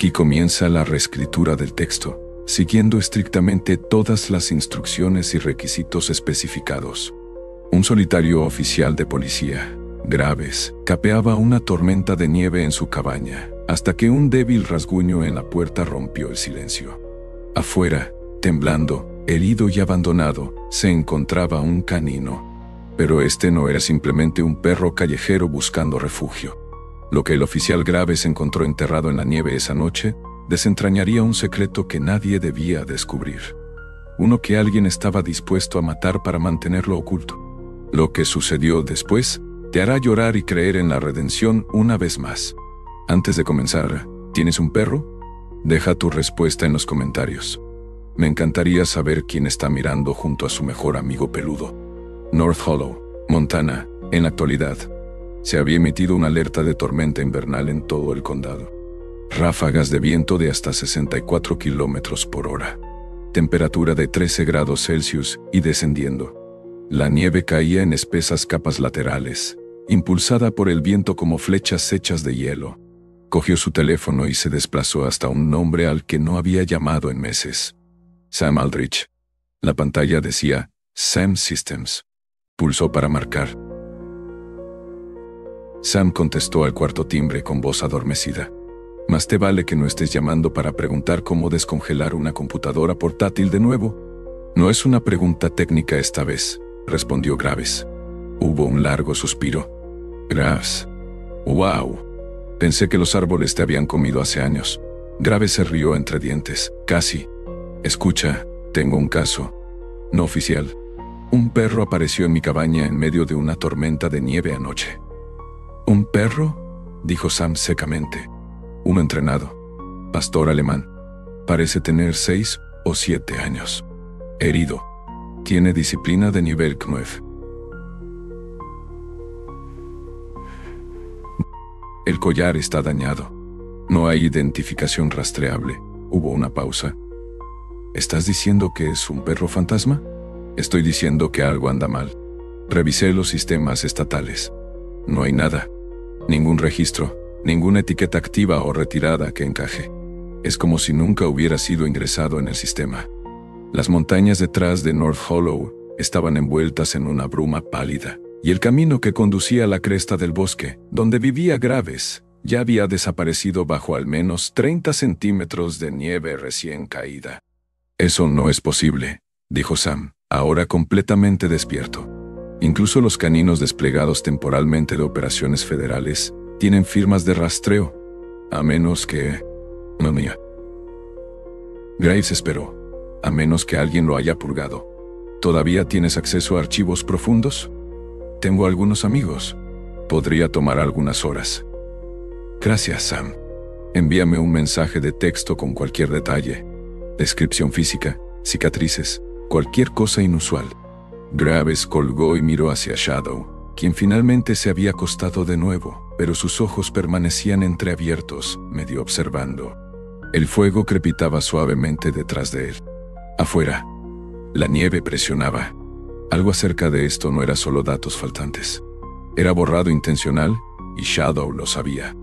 Aquí comienza la reescritura del texto, siguiendo estrictamente todas las instrucciones y requisitos especificados. Un solitario oficial de policía, Graves, capeaba una tormenta de nieve en su cabaña, hasta que un débil rasguño en la puerta rompió el silencio. Afuera, temblando, herido y abandonado, se encontraba un canino. Pero este no era simplemente un perro callejero buscando refugio. Lo que el oficial Graves encontró enterrado en la nieve esa noche desentrañaría un secreto que nadie debía descubrir. Uno que alguien estaba dispuesto a matar para mantenerlo oculto. Lo que sucedió después te hará llorar y creer en la redención una vez más. Antes de comenzar, ¿tienes un perro? Deja tu respuesta en los comentarios. Me encantaría saber quién está mirando junto a su mejor amigo peludo. North Hollow, Montana, en la actualidad, se había emitido una alerta de tormenta invernal en todo el condado. Ráfagas de viento de hasta 64 kilómetros por hora. Temperatura de 13 grados Celsius y descendiendo. La nieve caía en espesas capas laterales, impulsada por el viento como flechas hechas de hielo. Cogió su teléfono y se desplazó hasta un nombre al que no había llamado en meses. Sam Aldrich. La pantalla decía, Sam Systems. Pulsó para marcar. Sam contestó al cuarto timbre con voz adormecida. Más te vale que no estés llamando para preguntar cómo descongelar una computadora portátil de nuevo. No es una pregunta técnica esta vez, respondió Graves. Hubo un largo suspiro. Graves. ¡Wow! Pensé que los árboles te habían comido hace años. Graves se rió entre dientes. Casi. Escucha, tengo un caso. No oficial. Un perro apareció en mi cabaña en medio de una tormenta de nieve anoche. ¿Un perro?, dijo Sam secamente. Uno entrenado. Pastor alemán. Parece tener 6 o 7 años. Herido. Tiene disciplina de nivel 9. El collar está dañado. No hay identificación rastreable. Hubo una pausa. ¿Estás diciendo que es un perro fantasma? Estoy diciendo que algo anda mal. Revisé los sistemas estatales. No hay nada. Ningún registro, ninguna etiqueta activa o retirada que encaje. Es como si nunca hubiera sido ingresado en el sistema. Las montañas detrás de North Hollow estaban envueltas en una bruma pálida, y el camino que conducía a la cresta del bosque, donde vivía Graves, ya había desaparecido bajo al menos 30 centímetros de nieve recién caída. Eso no es posible, dijo Sam, ahora completamente despierto. Incluso los caninos desplegados temporalmente de operaciones federales tienen firmas de rastreo, a menos que... No mía. Graves esperó, a menos que alguien lo haya purgado. ¿Todavía tienes acceso a archivos profundos? Tengo algunos amigos. Podría tomar algunas horas. Gracias, Sam. Envíame un mensaje de texto con cualquier detalle. Descripción física, cicatrices, cualquier cosa inusual. Graves colgó y miró hacia Shadow, quien finalmente se había acostado de nuevo, pero sus ojos permanecían entreabiertos, medio observando. El fuego crepitaba suavemente detrás de él. Afuera, la nieve presionaba. Algo acerca de esto no era solo datos faltantes. Era borrado intencional, y Shadow lo sabía.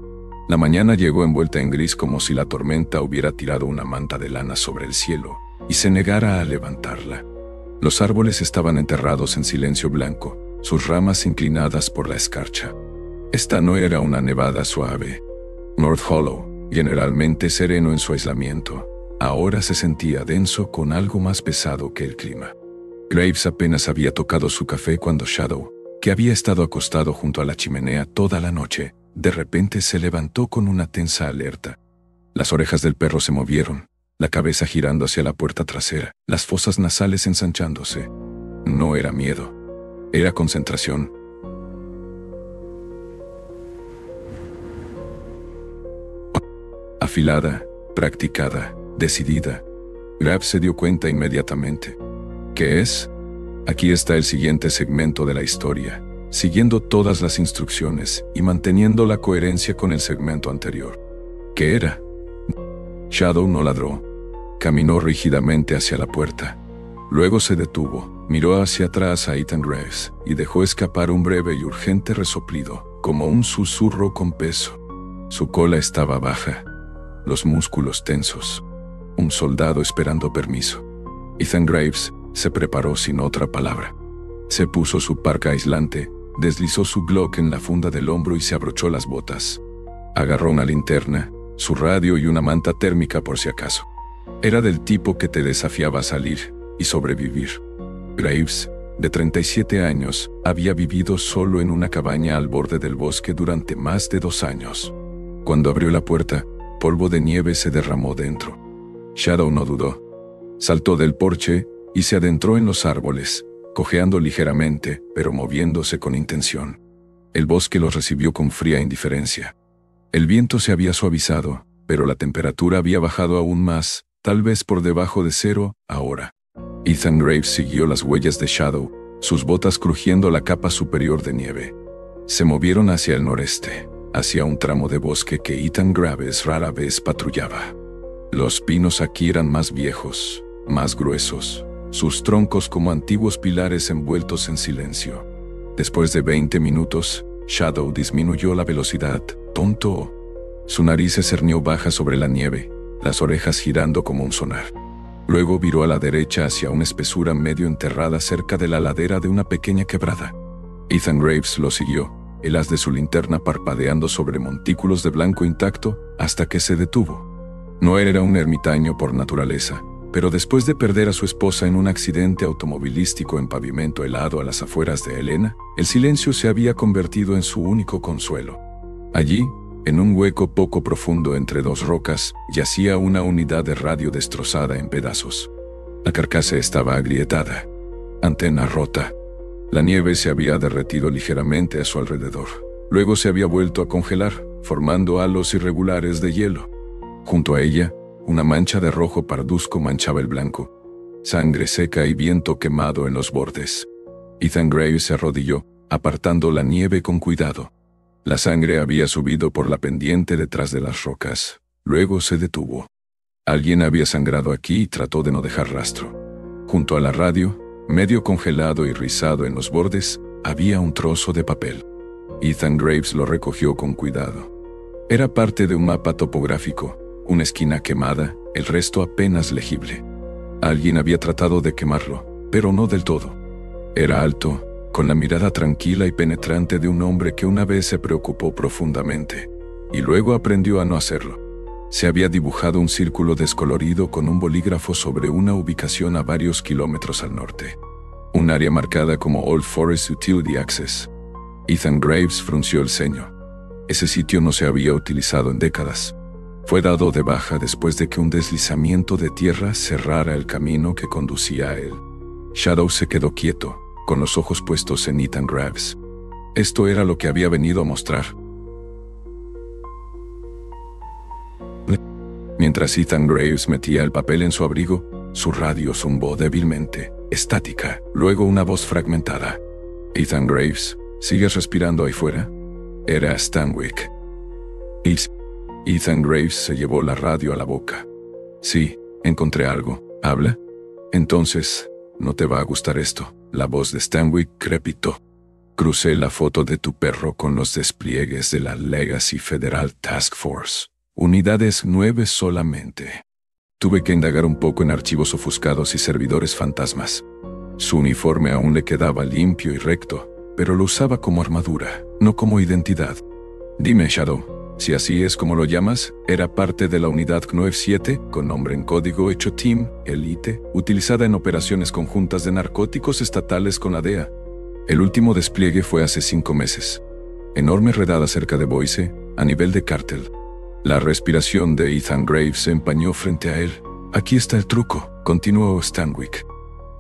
La mañana llegó envuelta en gris como si la tormenta hubiera tirado una manta de lana sobre el cielo y se negara a levantarla. Los árboles estaban enterrados en silencio blanco, sus ramas inclinadas por la escarcha. Esta no era una nevada suave. North Hollow, generalmente sereno en su aislamiento, ahora se sentía denso con algo más pesado que el clima. Graves apenas había tocado su café cuando Shadow, que había estado acostado junto a la chimenea toda la noche, de repente se levantó con una tensa alerta. Las orejas del perro se movieron, la cabeza girando hacia la puerta trasera, las fosas nasales ensanchándose. No era miedo, era concentración. Afilada, practicada, decidida. Graves se dio cuenta inmediatamente. ¿Qué es? Aquí está el siguiente segmento de la historia, siguiendo todas las instrucciones y manteniendo la coherencia con el segmento anterior. ¿Qué era? Shadow no ladró. Caminó rígidamente hacia la puerta. Luego se detuvo, miró hacia atrás a Ethan Graves y dejó escapar un breve y urgente resoplido, como un susurro con peso. Su cola estaba baja. los músculos tensos. Un soldado esperando permiso. Ethan Graves se preparó sin otra palabra. Se puso su parca aislante, deslizó su Glock en la funda del hombro y se abrochó las botas. Agarró una linterna, su radio y una manta térmica por si acaso. Era del tipo que te desafiaba a salir y sobrevivir. Graves, de 37 años, había vivido solo en una cabaña al borde del bosque durante más de 2 años. Cuando abrió la puerta, polvo de nieve se derramó dentro. Shadow no dudó. Saltó del porche y se adentró en los árboles, cojeando ligeramente, pero moviéndose con intención. El bosque los recibió con fría indiferencia. El viento se había suavizado, pero la temperatura había bajado aún más, tal vez por debajo de 0 ahora. Ethan Graves siguió las huellas de Shadow, sus botas crujiendo la capa superior de nieve. Se movieron hacia el noreste, hacia un tramo de bosque que Ethan Graves rara vez patrullaba. Los pinos aquí eran más viejos, más gruesos, sus troncos como antiguos pilares envueltos en silencio. Después de 20 minutos, Shadow disminuyó la velocidad, tonto. Su nariz se cernió baja sobre la nieve, las orejas girando como un sonar. Luego viró a la derecha hacia una espesura medio enterrada cerca de la ladera de una pequeña quebrada. Ethan Graves lo siguió, el haz de su linterna parpadeando sobre montículos de blanco intacto, hasta que se detuvo. No era un ermitaño por naturaleza, pero después de perder a su esposa en un accidente automovilístico en pavimento helado a las afueras de Helena, el silencio se había convertido en su único consuelo. Allí, en un hueco poco profundo entre 2 rocas, yacía una unidad de radio destrozada en pedazos. La carcasa estaba agrietada, antena rota. La nieve se había derretido ligeramente a su alrededor. Luego se había vuelto a congelar, formando halos irregulares de hielo. Junto a ella, una mancha de rojo parduzco manchaba el blanco. Sangre seca y viento quemado en los bordes. Ethan Graves se arrodilló, apartando la nieve con cuidado. La sangre había subido por la pendiente detrás de las rocas. Luego se detuvo. Alguien había sangrado aquí y trató de no dejar rastro. Junto a la radio, medio congelado y rizado en los bordes, había un trozo de papel. Ethan Graves lo recogió con cuidado. Era parte de un mapa topográfico, una esquina quemada, el resto apenas legible. Alguien había tratado de quemarlo, pero no del todo. Era alto, con la mirada tranquila y penetrante de un hombre que una vez se preocupó profundamente, y luego aprendió a no hacerlo. Se había dibujado un círculo descolorido con un bolígrafo sobre una ubicación a varios kilómetros al norte. Un área marcada como Old Forest Utility Access. Ethan Graves frunció el ceño. Ese sitio no se había utilizado en décadas. Fue dado de baja después de que un deslizamiento de tierra cerrara el camino que conducía a él. Shadow se quedó quieto, con los ojos puestos en Ethan Graves. Esto era lo que había venido a mostrar. Mientras Ethan Graves metía el papel en su abrigo, su radio zumbó débilmente, estática, luego una voz fragmentada. «Ethan Graves, ¿sigues respirando ahí fuera?» Era Stanwyck. Ethan Graves se llevó la radio a la boca. «Sí, encontré algo. ¿Habla?» «Entonces, no te va a gustar esto». La voz de Stanwyck crepitó. «Crucé la foto de tu perro con los despliegues de la Legacy Federal Task Force. Unidades 9 solamente. Tuve que indagar un poco en archivos ofuscados y servidores fantasmas. Su uniforme aún le quedaba limpio y recto, pero lo usaba como armadura, no como identidad. Dime, Shadow, si así es como lo llamas, era parte de la unidad CNOEF-7, con nombre en código hecho Team Elite, utilizada en operaciones conjuntas de narcóticos estatales con la DEA. El último despliegue fue hace 5 meses. Enorme redada cerca de Boise, a nivel de cártel. La respiración de Ethan Graves se empañó frente a él. «Aquí está el truco», continuó Stanwyck.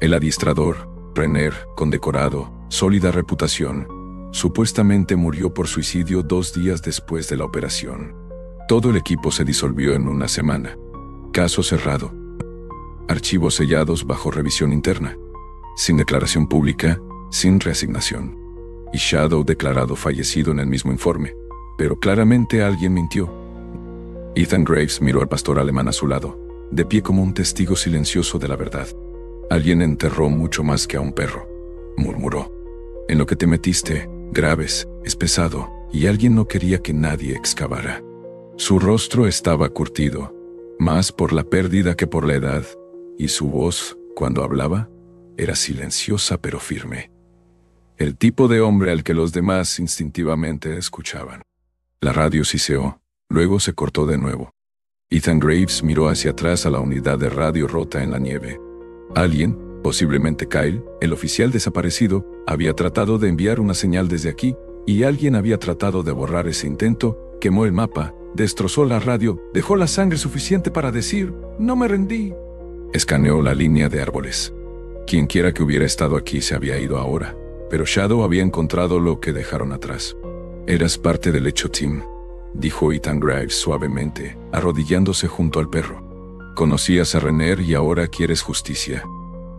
El adiestrador, Renner, condecorado, sólida reputación, supuestamente murió por suicidio 2 días después de la operación. Todo el equipo se disolvió en una semana. Caso cerrado. Archivos sellados bajo revisión interna. Sin declaración pública, sin reasignación. Y Shadow declarado fallecido en el mismo informe. Pero claramente alguien mintió. Ethan Graves miró al pastor alemán a su lado, de pie como un testigo silencioso de la verdad. «Alguien enterró mucho más que a un perro», murmuró. «En lo que te metiste, Graves, es pesado, y alguien no quería que nadie excavara». Su rostro estaba curtido, más por la pérdida que por la edad, y su voz, cuando hablaba, era silenciosa pero firme. El tipo de hombre al que los demás instintivamente escuchaban. La radio siseó, luego se cortó de nuevo. Ethan Graves miró hacia atrás a la unidad de radio rota en la nieve. Alguien, posiblemente Kyle, el oficial desaparecido, había tratado de enviar una señal desde aquí, y alguien había tratado de borrar ese intento, quemó el mapa, destrozó la radio, dejó la sangre suficiente para decir, «No me rendí». Escaneó la línea de árboles. Quienquiera que hubiera estado aquí se había ido ahora, pero Shadow había encontrado lo que dejaron atrás. «Eras parte del hecho, Tim», dijo Ethan Graves suavemente, arrodillándose junto al perro. «Conocías a Renner y ahora quieres justicia».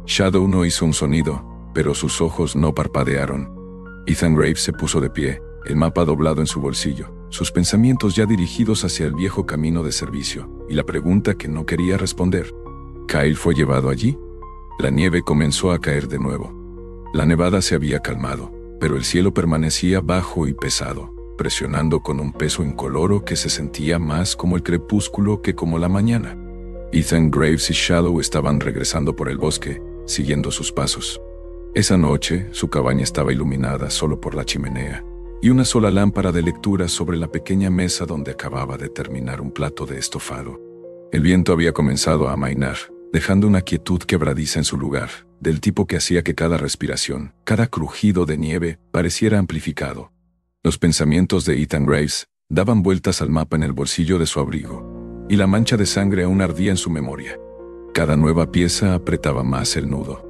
Shadow no hizo un sonido, pero sus ojos no parpadearon. Ethan Graves se puso de pie, el mapa doblado en su bolsillo, sus pensamientos ya dirigidos hacia el viejo camino de servicio, y la pregunta que no quería responder. ¿Kyle fue llevado allí? La nieve comenzó a caer de nuevo. La nevada se había calmado, pero el cielo permanecía bajo y pesado, presionando con un peso incoloro que se sentía más como el crepúsculo que como la mañana. Ethan Graves y Shadow estaban regresando por el bosque, siguiendo sus pasos. Esa noche, su cabaña estaba iluminada solo por la chimenea, y una sola lámpara de lectura sobre la pequeña mesa donde acababa de terminar un plato de estofado. El viento había comenzado a amainar, dejando una quietud quebradiza en su lugar, del tipo que hacía que cada respiración, cada crujido de nieve, pareciera amplificado. Los pensamientos de Ethan Graves daban vueltas al mapa en el bolsillo de su abrigo, y la mancha de sangre aún ardía en su memoria. Cada nueva pieza apretaba más el nudo.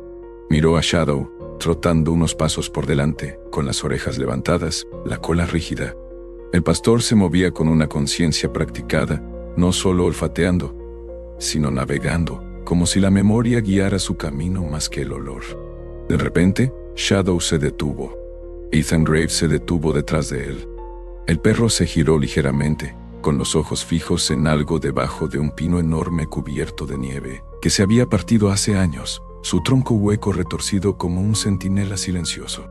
Miró a Shadow, trotando unos pasos por delante, con las orejas levantadas, la cola rígida. El pastor se movía con una conciencia practicada, no solo olfateando, sino navegando, como si la memoria guiara su camino más que el olor. De repente, Shadow se detuvo. Ethan Graves se detuvo detrás de él. El perro se giró ligeramente, con los ojos fijos en algo debajo de un pino enorme cubierto de nieve, que se había partido hace años, su tronco hueco retorcido como un centinela silencioso.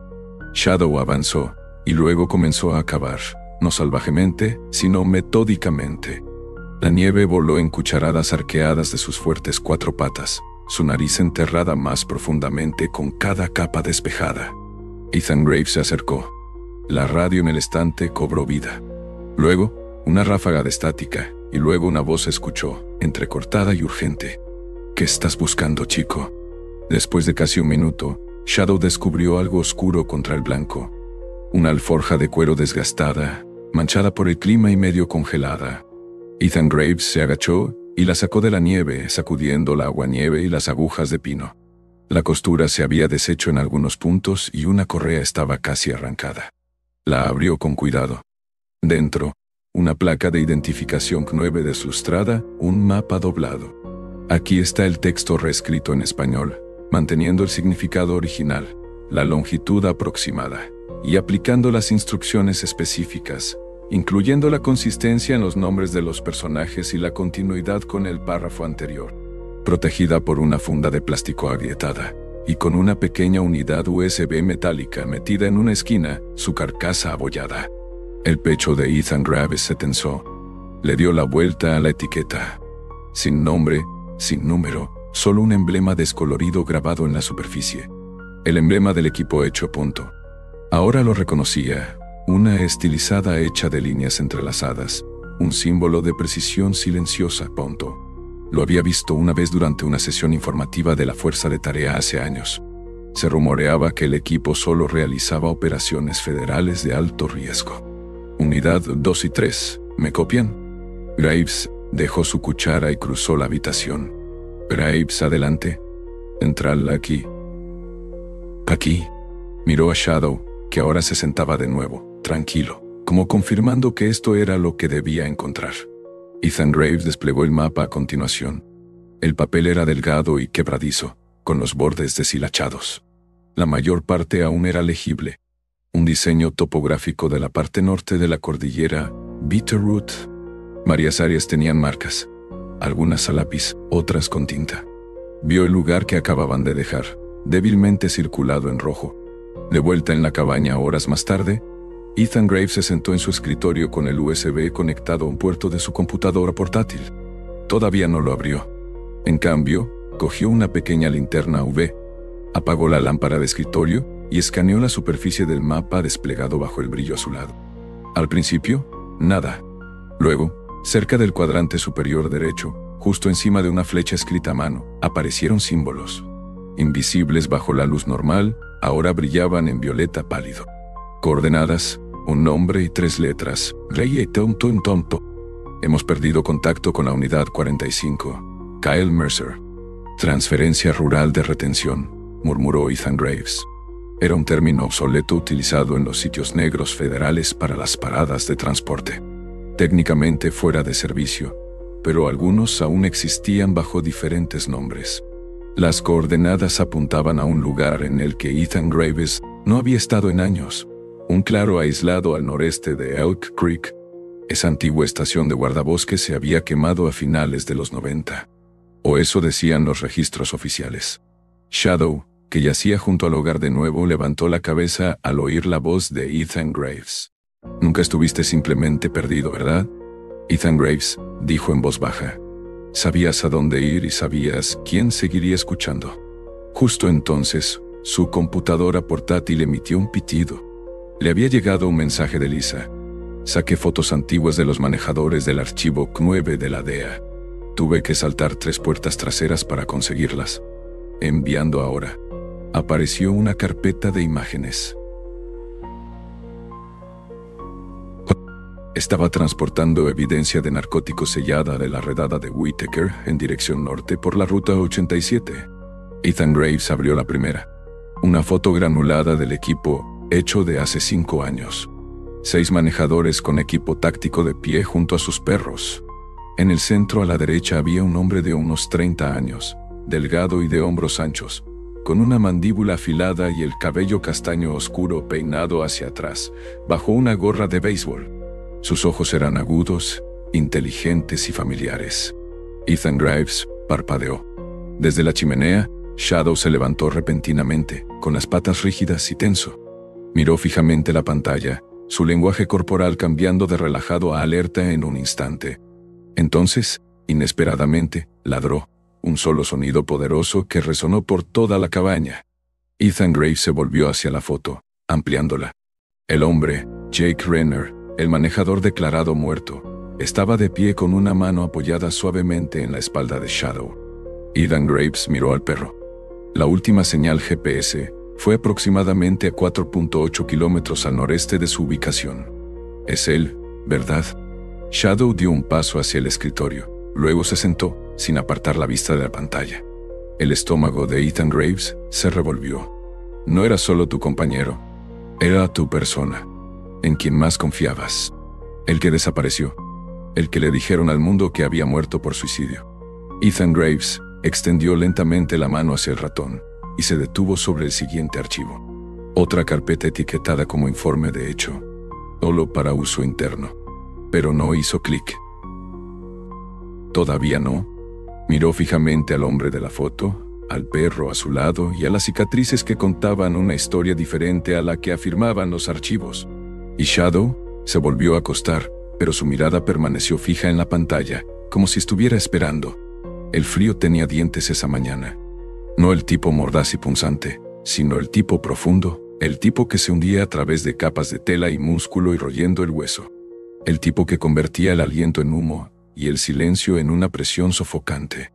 Shadow avanzó, y luego comenzó a cavar, no salvajemente, sino metódicamente. La nieve voló en cucharadas arqueadas de sus fuertes cuatro patas, su nariz enterrada más profundamente con cada capa despejada. Ethan Graves se acercó. La radio en el estante cobró vida. Luego, una ráfaga de estática, y luego una voz se escuchó, entrecortada y urgente. «¿Qué estás buscando, chico?» Después de casi un minuto, Shadow descubrió algo oscuro contra el blanco. Una alforja de cuero desgastada, manchada por el clima y medio congelada. Ethan Graves se agachó y la sacó de la nieve, sacudiendo la aguanieve y las agujas de pino. La costura se había deshecho en algunos puntos y una correa estaba casi arrancada. La abrió con cuidado. Dentro, una placa de identificación CNUEVE deslustrada, un mapa doblado. Aquí está el texto reescrito en español, manteniendo el significado original, la longitud aproximada, y aplicando las instrucciones específicas, incluyendo la consistencia en los nombres de los personajes y la continuidad con el párrafo anterior. Protegida por una funda de plástico agrietada, y con una pequeña unidad USB metálica metida en una esquina, su carcasa abollada. El pecho de Ethan Graves se tensó. Le dio la vuelta a la etiqueta. Sin nombre, sin número, solo un emblema descolorido grabado en la superficie. El emblema del equipo hecho punto. Ahora lo reconocía, una estilizada hecha de líneas entrelazadas, un símbolo de precisión silenciosa punto. Lo había visto una vez durante una sesión informativa de la Fuerza de Tarea hace años. Se rumoreaba que el equipo solo realizaba operaciones federales de alto riesgo. Unidad 2 y 3, ¿me copian? Graves dejó su cuchara y cruzó la habitación. Graves, adelante. Entrad aquí. Aquí. Miró a Shadow, que ahora se sentaba de nuevo, tranquilo, como confirmando que esto era lo que debía encontrar. Ethan Graves desplegó el mapa a continuación. El papel era delgado y quebradizo, con los bordes deshilachados. La mayor parte aún era legible. Un diseño topográfico de la parte norte de la cordillera Bitterroot. Varias áreas tenían marcas, algunas a lápiz, otras con tinta. Vio el lugar que acababan de dejar, débilmente circulado en rojo. De vuelta en la cabaña horas más tarde, Ethan Graves se sentó en su escritorio con el USB conectado a un puerto de su computadora portátil. Todavía no lo abrió. En cambio, cogió una pequeña linterna UV, apagó la lámpara de escritorio y escaneó la superficie del mapa desplegado bajo el brillo azulado. Al principio, nada. Luego, cerca del cuadrante superior derecho, justo encima de una flecha escrita a mano, aparecieron símbolos. Invisibles bajo la luz normal, ahora brillaban en violeta pálido. Coordenadas, un nombre y 3 letras. Rey tonto en tonto. Hemos perdido contacto con la unidad 45. Kyle Mercer. Transferencia rural de retención, murmuró Ethan Graves. Era un término obsoleto utilizado en los sitios negros federales para las paradas de transporte. Técnicamente fuera de servicio, pero algunos aún existían bajo diferentes nombres. Las coordenadas apuntaban a un lugar en el que Ethan Graves no había estado en años, un claro aislado al noreste de Elk Creek. Esa antigua estación de guardabosques se había quemado a finales de los 90. O eso decían los registros oficiales. Shadow, que yacía junto al hogar de nuevo, levantó la cabeza al oír la voz de Ethan Graves. «Nunca estuviste simplemente perdido, ¿verdad?» Ethan Graves dijo en voz baja. Sabías a dónde ir y sabías quién seguiría escuchando. Justo entonces, su computadora portátil emitió un pitido. Le había llegado un mensaje de Lisa. Saqué fotos antiguas de los manejadores del archivo 9 de la DEA. Tuve que saltar 3 puertas traseras para conseguirlas. Enviando ahora. Apareció una carpeta de imágenes. Estaba transportando evidencia de narcóticos sellada de la redada de Whitaker en dirección norte por la ruta 87. Ethan Graves abrió la primera. Una foto granulada del equipo, hecho de hace 5 años. 6 manejadores con equipo táctico de pie junto a sus perros. En el centro a la derecha había un hombre de unos 30 años, delgado y de hombros anchos, con una mandíbula afilada y el cabello castaño oscuro peinado hacia atrás, bajo una gorra de béisbol. Sus ojos eran agudos, inteligentes y familiares. Ethan Graves parpadeó. Desde la chimenea, Shadow se levantó repentinamente, con las patas rígidas y tenso. Miró fijamente la pantalla, su lenguaje corporal cambiando de relajado a alerta en un instante. Entonces, inesperadamente, ladró, un solo sonido poderoso que resonó por toda la cabaña. Ethan Graves se volvió hacia la foto, ampliándola. El hombre, Jake Renner, el manejador declarado muerto, estaba de pie con una mano apoyada suavemente en la espalda de Shadow. Ethan Graves miró al perro. La última señal GPS fue aproximadamente a 4.8 kilómetros al noreste de su ubicación. Es él, ¿verdad? Shadow dio un paso hacia el escritorio, luego se sentó, sin apartar la vista de la pantalla. El estómago de Ethan Graves se revolvió. No era solo tu compañero, era tu persona. En quien más confiabas. El que desapareció. El que le dijeron al mundo que había muerto por suicidio. Ethan Graves extendió lentamente la mano hacia el ratón y se detuvo sobre el siguiente archivo. Otra carpeta etiquetada como informe de hecho. Solo para uso interno. Pero no hizo clic. Todavía no. Miró fijamente al hombre de la foto, al perro a su lado y a las cicatrices que contaban una historia diferente a la que afirmaban los archivos. Y Shadow se volvió a acostar, pero su mirada permaneció fija en la pantalla, como si estuviera esperando. El frío tenía dientes esa mañana. No el tipo mordaz y punzante, sino el tipo profundo, el tipo que se hundía a través de capas de tela y músculo y royendo el hueso. El tipo que convertía el aliento en humo y el silencio en una presión sofocante.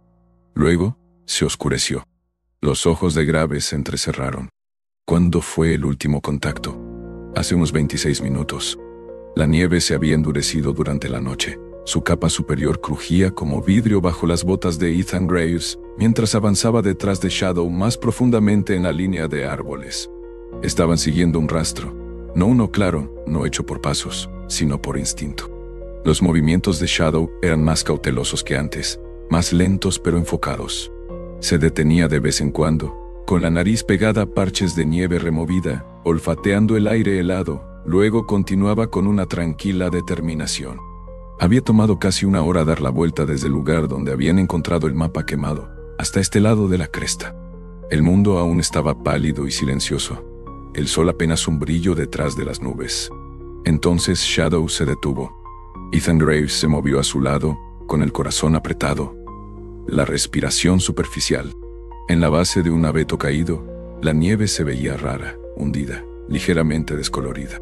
Luego, se oscureció. Los ojos de Graves se entrecerraron. ¿Cuándo fue el último contacto? Hace unos 26 minutos. La nieve se había endurecido durante la noche. Su capa superior crujía como vidrio bajo las botas de Ethan Graves, mientras avanzaba detrás de Shadow más profundamente en la línea de árboles. Estaban siguiendo un rastro, no uno claro, no hecho por pasos, sino por instinto. Los movimientos de Shadow eran más cautelosos que antes, más lentos pero enfocados. Se detenía de vez en cuando, con la nariz pegada a parches de nieve removida, olfateando el aire helado, luego continuaba con una tranquila determinación. Había tomado casi 1 hora dar la vuelta desde el lugar donde habían encontrado el mapa quemado, hasta este lado de la cresta. El mundo aún estaba pálido y silencioso, el sol apenas un brillo detrás de las nubes. Entonces Shadow se detuvo. Ethan Graves se movió a su lado, con el corazón apretado, la respiración superficial. En la base de un abeto caído, la nieve se veía rara, hundida, ligeramente descolorida.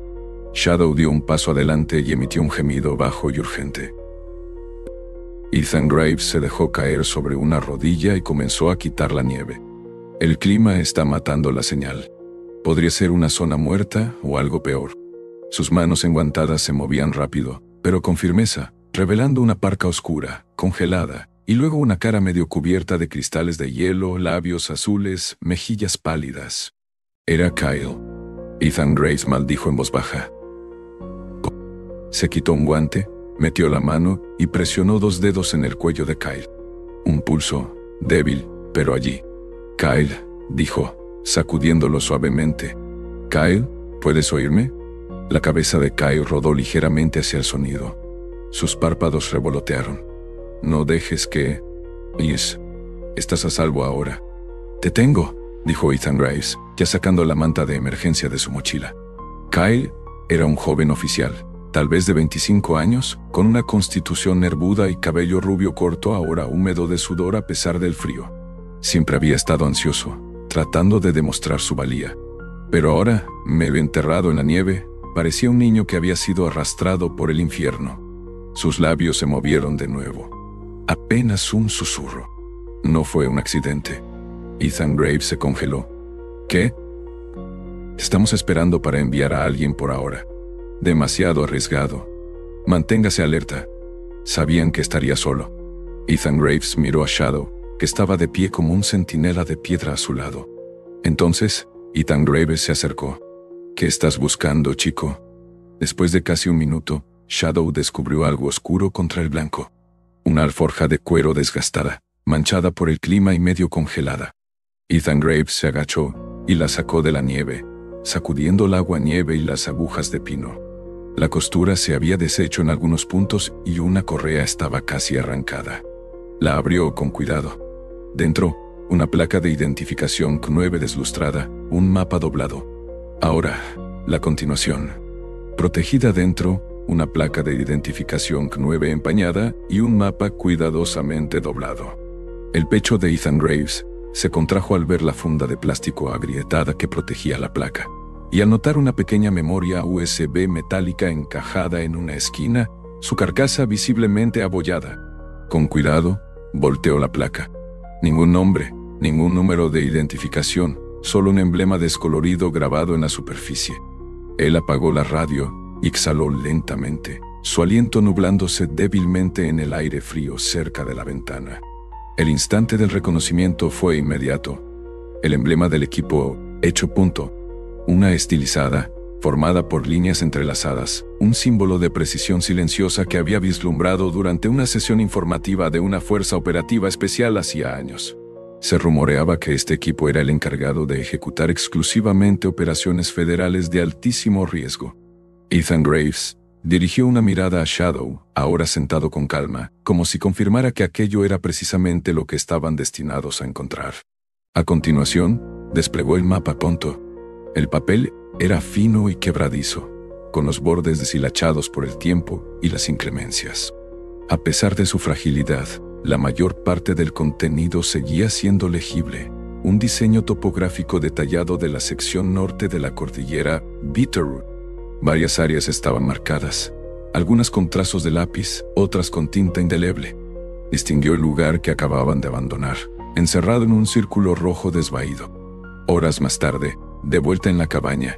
Shadow dio un paso adelante y emitió un gemido bajo y urgente. Ethan Graves se dejó caer sobre una rodilla y comenzó a quitar la nieve. El clima está matando la señal. Podría ser una zona muerta o algo peor. Sus manos enguantadas se movían rápido, pero con firmeza, revelando una parca oscura, congelada, y luego una cara medio cubierta de cristales de hielo, labios azules, mejillas pálidas. Era Kyle. Ethan Graves maldijo en voz baja. Se quitó un guante, metió la mano y presionó 2 dedos en el cuello de Kyle. Un pulso, débil, pero allí. Kyle, dijo, sacudiéndolo suavemente. Kyle, ¿puedes oírme? La cabeza de Kyle rodó ligeramente hacia el sonido. Sus párpados revolotearon. No dejes que... Liz, estás a salvo ahora. Te tengo, dijo Ethan Graves, ya sacando la manta de emergencia de su mochila. Kyle era un joven oficial, tal vez de 25 años, con una constitución nervuda y cabello rubio corto ahora húmedo de sudor a pesar del frío. Siempre había estado ansioso, tratando de demostrar su valía. Pero ahora, medio enterrado en la nieve, parecía un niño que había sido arrastrado por el infierno. Sus labios se movieron de nuevo. Apenas un susurro. No fue un accidente. Ethan Graves se congeló. ¿Qué? Estamos esperando para enviar a alguien por ahora. Demasiado arriesgado. Manténgase alerta. Sabían que estaría solo. Ethan Graves miró a Shadow, que estaba de pie como un centinela de piedra a su lado. Entonces, Ethan Graves se acercó. ¿Qué estás buscando, chico? Después de casi un minuto, Shadow descubrió algo oscuro contra el blanco. Una alforja de cuero desgastada, manchada por el clima y medio congelada. Ethan Graves se agachó y la sacó de la nieve, sacudiendo el agua nieve y las agujas de pino. La costura se había deshecho en algunos puntos y una correa estaba casi arrancada. La abrió con cuidado. Dentro, una placa de identificación C9 deslustrada, un mapa doblado. Ahora, la continuación. Protegida dentro, una placa de identificación C9 empañada y un mapa cuidadosamente doblado. El pecho de Ethan Graves se contrajo al ver la funda de plástico agrietada que protegía la placa, y al notar una pequeña memoria USB metálica encajada en una esquina, su carcasa visiblemente abollada. Con cuidado, volteó la placa. Ningún nombre, ningún número de identificación, solo un emblema descolorido grabado en la superficie. Él apagó la radio y exhaló lentamente, su aliento nublándose débilmente en el aire frío cerca de la ventana. El instante del reconocimiento fue inmediato. El emblema del equipo, hecho punto. Una estilizada, formada por líneas entrelazadas, un símbolo de precisión silenciosa que había vislumbrado durante una sesión informativa de una fuerza operativa especial hacía años. Se rumoreaba que este equipo era el encargado de ejecutar exclusivamente operaciones federales de altísimo riesgo. Ethan Graves dirigió una mirada a Shadow, ahora sentado con calma, como si confirmara que aquello era precisamente lo que estaban destinados a encontrar. A continuación, desplegó el mapa punto. El papel era fino y quebradizo, con los bordes deshilachados por el tiempo y las inclemencias. A pesar de su fragilidad, la mayor parte del contenido seguía siendo legible. Un diseño topográfico detallado de la sección norte de la cordillera Bitterroot. Varias áreas estaban marcadas, algunas con trazos de lápiz, otras con tinta indeleble. Distinguió el lugar que acababan de abandonar, encerrado en un círculo rojo desvaído. Horas más tarde, de vuelta en la cabaña,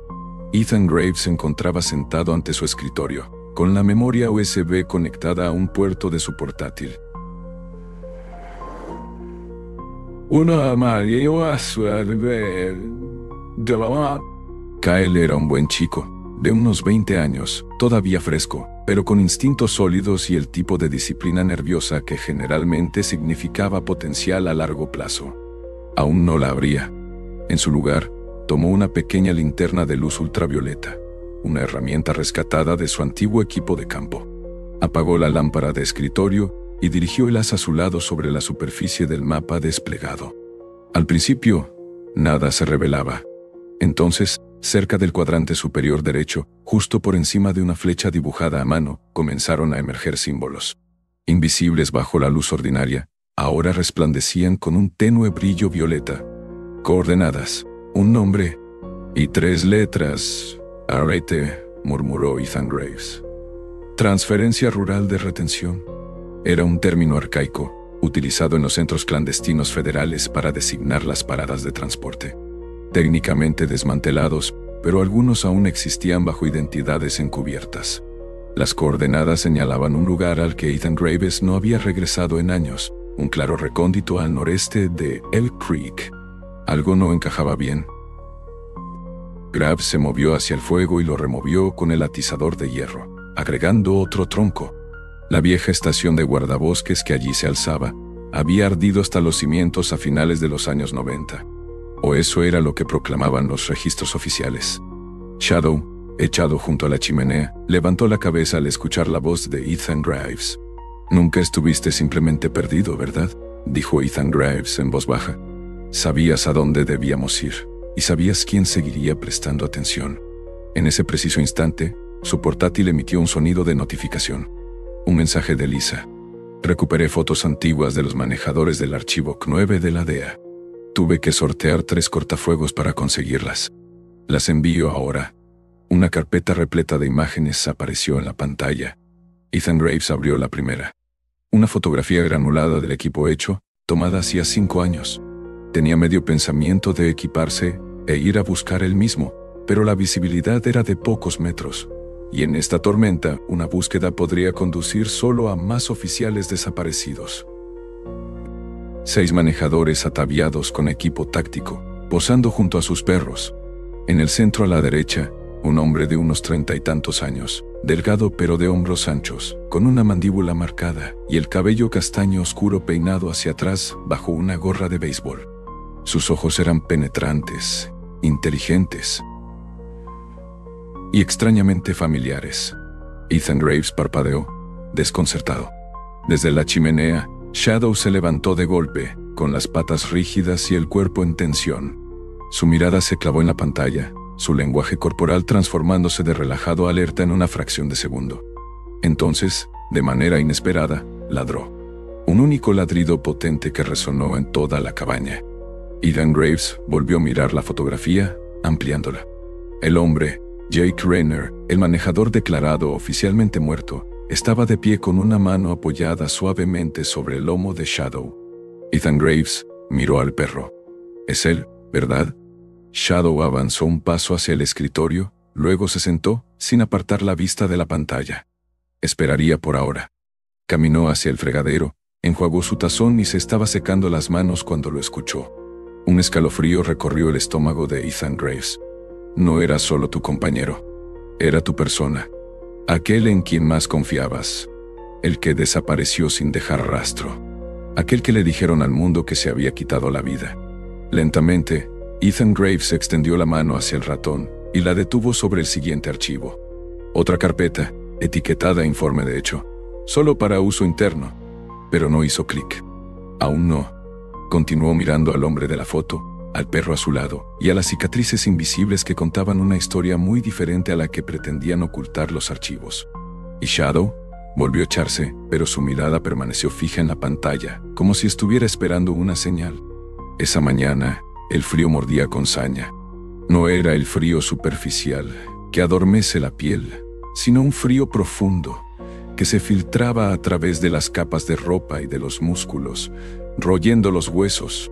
Ethan Graves se encontraba sentado ante su escritorio, con la memoria USB conectada a un puerto de su portátil. Kyle era un buen chico, de unos 20 años, todavía fresco, pero con instintos sólidos y el tipo de disciplina nerviosa que generalmente significaba potencial a largo plazo. Aún no la abría. En su lugar, tomó una pequeña linterna de luz ultravioleta, una herramienta rescatada de su antiguo equipo de campo. Apagó la lámpara de escritorio y dirigió el haz azulado sobre la superficie del mapa desplegado. Al principio, nada se revelaba. Entonces, Cerca del cuadrante superior derecho, justo por encima de una flecha dibujada a mano, comenzaron a emerger símbolos. Invisibles bajo la luz ordinaria, ahora resplandecían con un tenue brillo violeta. Coordenadas, un nombre y 3 letras. Arrete, murmuró Ethan Graves. Transferencia rural de retención. Era un término arcaico, utilizado en los centros clandestinos federales para designar las paradas de transporte. Técnicamente desmantelados, pero algunos aún existían bajo identidades encubiertas. Las coordenadas señalaban un lugar al que Ethan Graves no había regresado en años, un claro recóndito al noreste de Elk Creek. Algo no encajaba bien. Graves se movió hacia el fuego y lo removió con el atizador de hierro, agregando otro tronco. La vieja estación de guardabosques que allí se alzaba había ardido hasta los cimientos a finales de los años 90. O eso era lo que proclamaban los registros oficiales. Shadow, echado junto a la chimenea, levantó la cabeza al escuchar la voz de Ethan Graves. «Nunca estuviste simplemente perdido, ¿verdad?», dijo Ethan Graves en voz baja. «Sabías a dónde debíamos ir, y sabías quién seguiría prestando atención». En ese preciso instante, su portátil emitió un sonido de notificación. Un mensaje de Lisa. «Recuperé fotos antiguas de los manejadores del archivo C9 de la DEA. Tuve que sortear 3 cortafuegos para conseguirlas. Las envío ahora». Una carpeta repleta de imágenes apareció en la pantalla. Ethan Graves abrió la primera. Una fotografía granulada del equipo hecho, tomada hacía 5 años. Tenía medio pensamiento de equiparse e ir a buscar él mismo, pero la visibilidad era de pocos metros. Y en esta tormenta, una búsqueda podría conducir solo a más oficiales desaparecidos. 6 manejadores ataviados con equipo táctico, posando junto a sus perros. En el centro a la derecha, un hombre de unos 30 y tantos años, delgado pero de hombros anchos, con una mandíbula marcada y el cabello castaño oscuro peinado hacia atrás bajo una gorra de béisbol. Sus ojos eran penetrantes, inteligentes y extrañamente familiares. Ethan Graves parpadeó, desconcertado. Desde la chimenea, Shadow se levantó de golpe, con las patas rígidas y el cuerpo en tensión. Su mirada se clavó en la pantalla, su lenguaje corporal transformándose de relajado a alerta en una fracción de segundo. Entonces, de manera inesperada, ladró. Un único ladrido potente que resonó en toda la cabaña. Ethan Graves volvió a mirar la fotografía, ampliándola. El hombre, Jake Rayner, el manejador declarado oficialmente muerto, estaba de pie con una mano apoyada suavemente sobre el lomo de Shadow. Ethan Graves miró al perro. «Es él, ¿verdad?». Shadow avanzó un paso hacia el escritorio, luego se sentó, sin apartar la vista de la pantalla. Esperaría por ahora. Caminó hacia el fregadero, enjuagó su tazón y se estaba secando las manos cuando lo escuchó. Un escalofrío recorrió el estómago de Ethan Graves. No era solo tu compañero. Era tu persona. Aquel en quien más confiabas. El que desapareció sin dejar rastro. Aquel que le dijeron al mundo que se había quitado la vida. Lentamente, Ethan Graves extendió la mano hacia el ratón y la detuvo sobre el siguiente archivo. Otra carpeta, etiquetada Informe de hecho, solo para uso interno. Pero no hizo clic. Aún no. Continuó mirando al hombre de la foto, al perro a su lado y a las cicatrices invisibles que contaban una historia muy diferente a la que pretendían ocultar los archivos. Y Shadow volvió a echarse, pero su mirada permaneció fija en la pantalla, como si estuviera esperando una señal. Esa mañana, el frío mordía con saña. No era el frío superficial, que adormece la piel, sino un frío profundo, que se filtraba a través de las capas de ropa y de los músculos, royendo los huesos.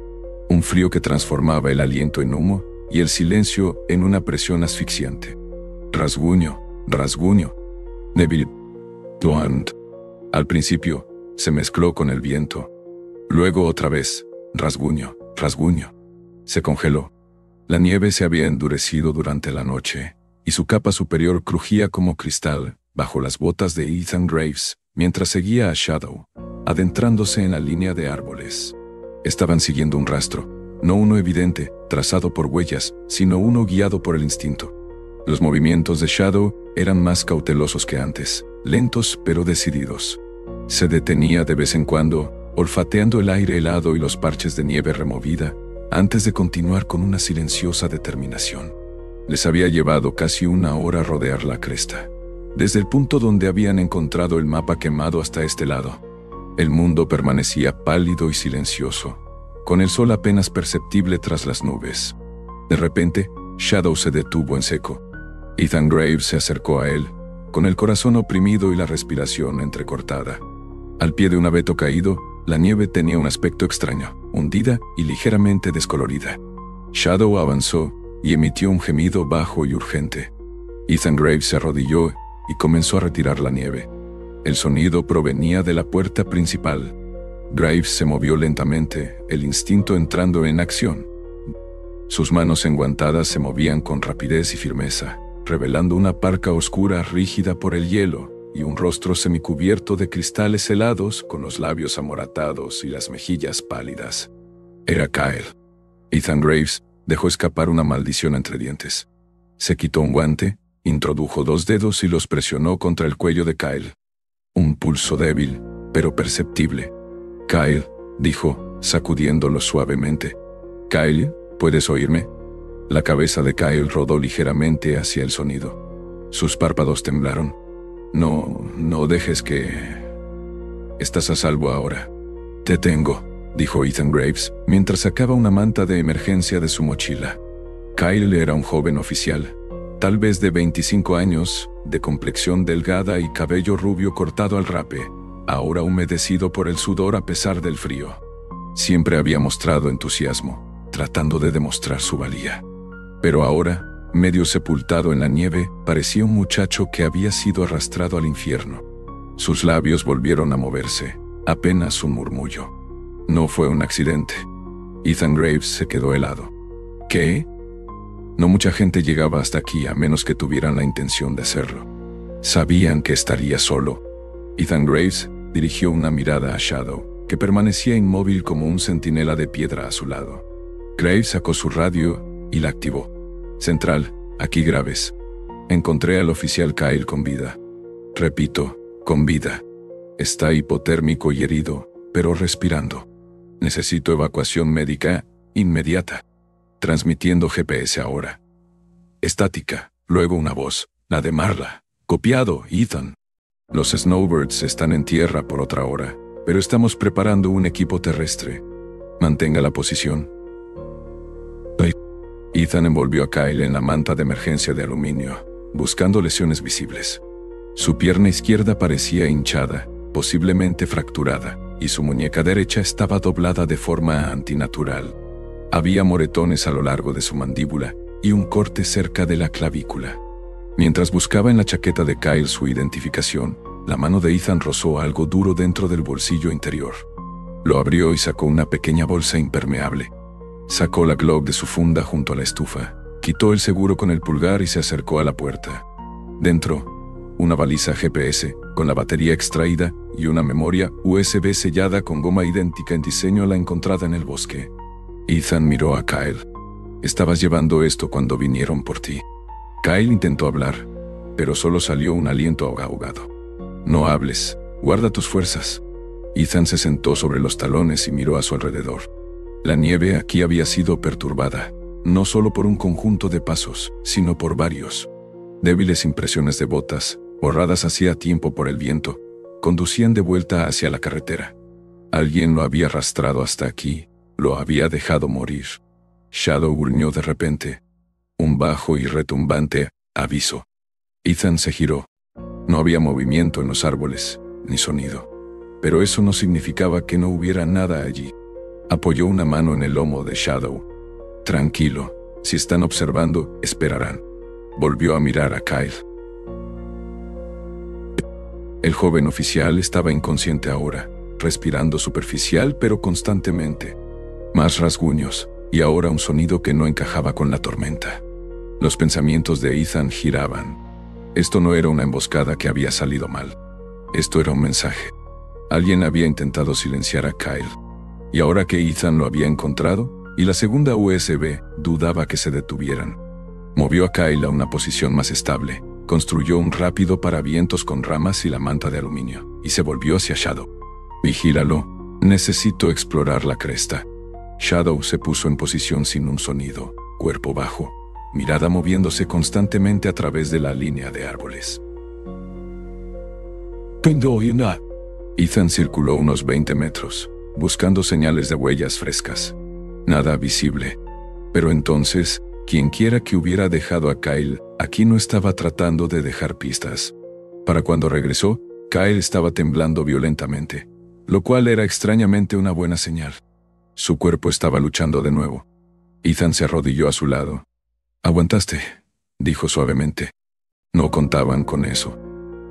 Un frío que transformaba el aliento en humo y el silencio en una presión asfixiante. Rasguño, rasguño. Neville Blunt. Al principio, se mezcló con el viento. Luego otra vez, rasguño, rasguño. Se congeló. La nieve se había endurecido durante la noche, y su capa superior crujía como cristal bajo las botas de Ethan Graves, mientras seguía a Shadow, adentrándose en la línea de árboles. Estaban siguiendo un rastro, no uno evidente, trazado por huellas, sino uno guiado por el instinto. Los movimientos de Shadow eran más cautelosos que antes, lentos pero decididos. Se detenía de vez en cuando, olfateando el aire helado y los parches de nieve removida, antes de continuar con una silenciosa determinación. Les había llevado casi una hora rodear la cresta, desde el punto donde habían encontrado el mapa quemado hasta este lado. El mundo permanecía pálido y silencioso, con el sol apenas perceptible tras las nubes. De repente, Shadow se detuvo en seco. Ethan Graves se acercó a él, con el corazón oprimido y la respiración entrecortada. Al pie de un abeto caído, la nieve tenía un aspecto extraño, hundida y ligeramente descolorida. Shadow avanzó y emitió un gemido bajo y urgente. Ethan Graves se arrodilló y comenzó a retirar la nieve. El sonido provenía de la puerta principal. Graves se movió lentamente, el instinto entrando en acción. Sus manos enguantadas se movían con rapidez y firmeza, revelando una parca oscura rígida por el hielo y un rostro semicubierto de cristales helados con los labios amoratados y las mejillas pálidas. Era Kyle. Ethan Graves dejó escapar una maldición entre dientes. Se quitó un guante, introdujo 2 dedos y los presionó contra el cuello de Kyle. Un pulso débil, pero perceptible. «Kyle», dijo, sacudiéndolo suavemente. «Kyle, ¿puedes oírme?» La cabeza de Kyle rodó ligeramente hacia el sonido. Sus párpados temblaron. No dejes que... Estás a salvo ahora. Te tengo», dijo Ethan Graves, mientras sacaba una manta de emergencia de su mochila. Kyle era un joven oficial, tal vez de 25 años, de complexión delgada y cabello rubio cortado al rape, ahora humedecido por el sudor a pesar del frío. Siempre había mostrado entusiasmo, tratando de demostrar su valía. Pero ahora, medio sepultado en la nieve, parecía un muchacho que había sido arrastrado al infierno. Sus labios volvieron a moverse, apenas un murmullo. No fue un accidente. Ethan Graves se quedó helado. ¿Qué? No mucha gente llegaba hasta aquí a menos que tuvieran la intención de hacerlo. Sabían que estaría solo. Ethan Graves dirigió una mirada a Shadow, que permanecía inmóvil como un centinela de piedra a su lado. Graves sacó su radio y la activó. «Central, aquí Graves. Encontré al oficial Kyle con vida. Repito, con vida. Está hipotérmico y herido, pero respirando. Necesito evacuación médica inmediata. Transmitiendo GPS ahora». Estática, luego una voz, la de Marla. «Copiado, Ethan. Los Snowbirds están en tierra por otra hora, pero estamos preparando un equipo terrestre. Mantenga la posición». Ethan envolvió a Kyle en la manta de emergencia de aluminio, buscando lesiones visibles. Su pierna izquierda parecía hinchada, posiblemente fracturada, y su muñeca derecha estaba doblada de forma antinatural. Había moretones a lo largo de su mandíbula y un corte cerca de la clavícula. Mientras buscaba en la chaqueta de Kyle su identificación, la mano de Ethan rozó algo duro dentro del bolsillo interior. Lo abrió y sacó una pequeña bolsa impermeable. Sacó la Glock de su funda junto a la estufa, quitó el seguro con el pulgar y se acercó a la puerta. Dentro, una baliza GPS, con la batería extraída, y una memoria USB sellada con goma idéntica en diseño a la encontrada en el bosque. Ethan miró a Kyle. «Estabas llevando esto cuando vinieron por ti». Kyle intentó hablar, pero solo salió un aliento ahogado. «No hables, guarda tus fuerzas». Ethan se sentó sobre los talones y miró a su alrededor. La nieve aquí había sido perturbada, no solo por un conjunto de pasos, sino por varios. Débiles impresiones de botas, borradas hacía tiempo por el viento, conducían de vuelta hacia la carretera. Alguien lo había arrastrado hasta aquí, lo había dejado morir. Shadow gruñó de repente. Un bajo y retumbante aviso. Ethan se giró. No había movimiento en los árboles, ni sonido. Pero eso no significaba que no hubiera nada allí. Apoyó una mano en el lomo de Shadow. «Tranquilo, si están observando, esperarán». Volvió a mirar a Kyle. El joven oficial estaba inconsciente ahora, respirando superficial pero constantemente. Más rasguños, y ahora un sonido que no encajaba con la tormenta. Los pensamientos de Ethan giraban. Esto no era una emboscada que había salido mal. Esto era un mensaje. Alguien había intentado silenciar a Kyle. Y ahora que Ethan lo había encontrado, y la segunda USB, dudaba que se detuvieran. Movió a Kyle a una posición más estable, construyó un rápido paravientos con ramas y la manta de aluminio, y se volvió hacia Shadow. «Vigílalo, necesito explorar la cresta». Shadow se puso en posición sin un sonido, cuerpo bajo. mirada moviéndose constantemente a través de la línea de árboles. Ethan circuló unos 20 metros, buscando señales de huellas frescas. Nada visible. Pero entonces, quienquiera que hubiera dejado a Kyle, aquí no estaba tratando de dejar pistas. Para cuando regresó, Kyle estaba temblando violentamente, lo cual era extrañamente una buena señal. Su cuerpo estaba luchando de nuevo. Ethan se arrodilló a su lado. «Aguantaste», dijo suavemente. No contaban con eso.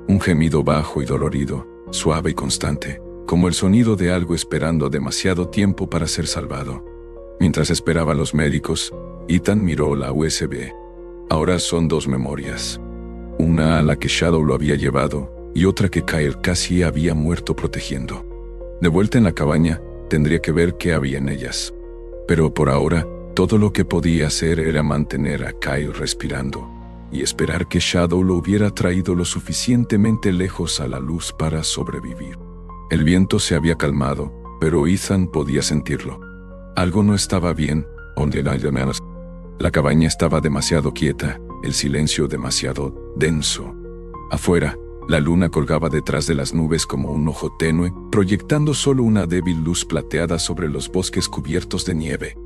Un gemido bajo y dolorido, suave y constante, como el sonido de algo esperando demasiado tiempo para ser salvado. Mientras esperaba a los médicos, Ethan miró la USB. Ahora son 2 memorias. Una a la que Shadow lo había llevado, y otra que Kyle casi había muerto protegiendo. De vuelta en la cabaña, tendría que ver qué había en ellas. Pero por ahora, todo lo que podía hacer era mantener a Kyle respirando, y esperar que Shadow lo hubiera traído lo suficientemente lejos a la luz para sobrevivir. El viento se había calmado, pero Ethan podía sentirlo. Algo no estaba bien, la cabaña estaba demasiado quieta, el silencio demasiado denso. Afuera, la luna colgaba detrás de las nubes como un ojo tenue, proyectando solo una débil luz plateada sobre los bosques cubiertos de nieve.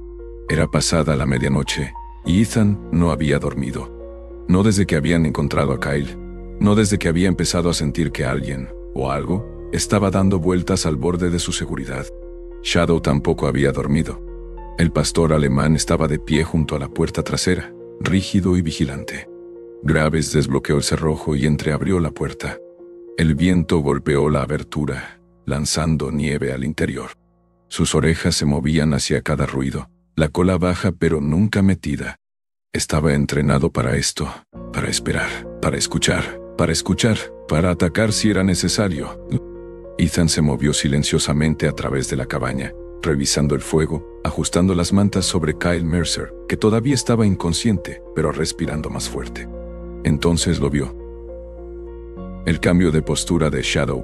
Era pasada la medianoche, y Ethan no había dormido. No desde que habían encontrado a Kyle, no desde que había empezado a sentir que alguien, o algo, estaba dando vueltas al borde de su seguridad. Shadow tampoco había dormido. El pastor alemán estaba de pie junto a la puerta trasera, rígido y vigilante. Graves desbloqueó el cerrojo y entreabrió la puerta. El viento golpeó la abertura, lanzando nieve al interior. Sus orejas se movían hacia cada ruido, la cola baja pero nunca metida. Estaba entrenado para esto, para esperar, para escuchar, para atacar si era necesario. Ethan se movió silenciosamente a través de la cabaña, revisando el fuego, ajustando las mantas sobre Kyle Mercer, que todavía estaba inconsciente, pero respirando más fuerte. Entonces lo vio. El cambio de postura de Shadow,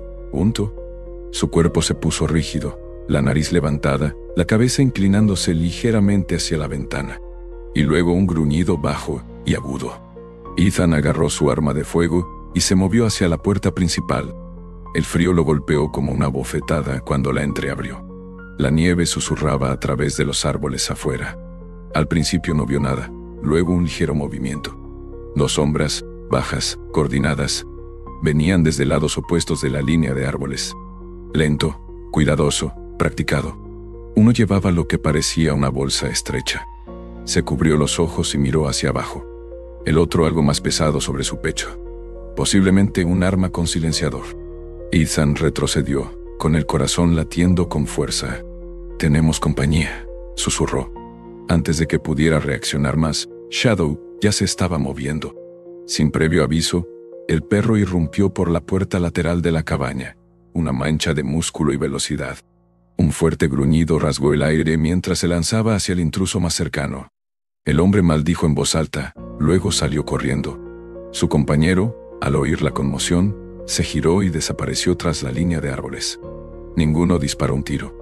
su cuerpo se puso rígido, la nariz levantada, la cabeza inclinándose ligeramente hacia la ventana. Y luego un gruñido bajo y agudo. Ethan agarró su arma de fuego y se movió hacia la puerta principal. El frío lo golpeó como una bofetada cuando la entreabrió. La nieve susurraba a través de los árboles afuera. Al principio no vio nada, luego un ligero movimiento. 2 sombras, bajas, coordinadas, venían desde lados opuestos de la línea de árboles. Lento, cuidadoso, practicado. Uno llevaba lo que parecía una bolsa estrecha. Se cubrió los ojos y miró hacia abajo. El otro algo más pesado sobre su pecho. Posiblemente un arma con silenciador. Ethan retrocedió, con el corazón latiendo con fuerza. «Tenemos compañía», susurró. Antes de que pudiera reaccionar más, Shadow ya se estaba moviendo. Sin previo aviso, el perro irrumpió por la puerta lateral de la cabaña, una mancha de músculo y velocidad. Un fuerte gruñido rasgó el aire mientras se lanzaba hacia el intruso más cercano. El hombre maldijo en voz alta, luego salió corriendo. Su compañero, al oír la conmoción, se giró y desapareció tras la línea de árboles. Ninguno disparó un tiro.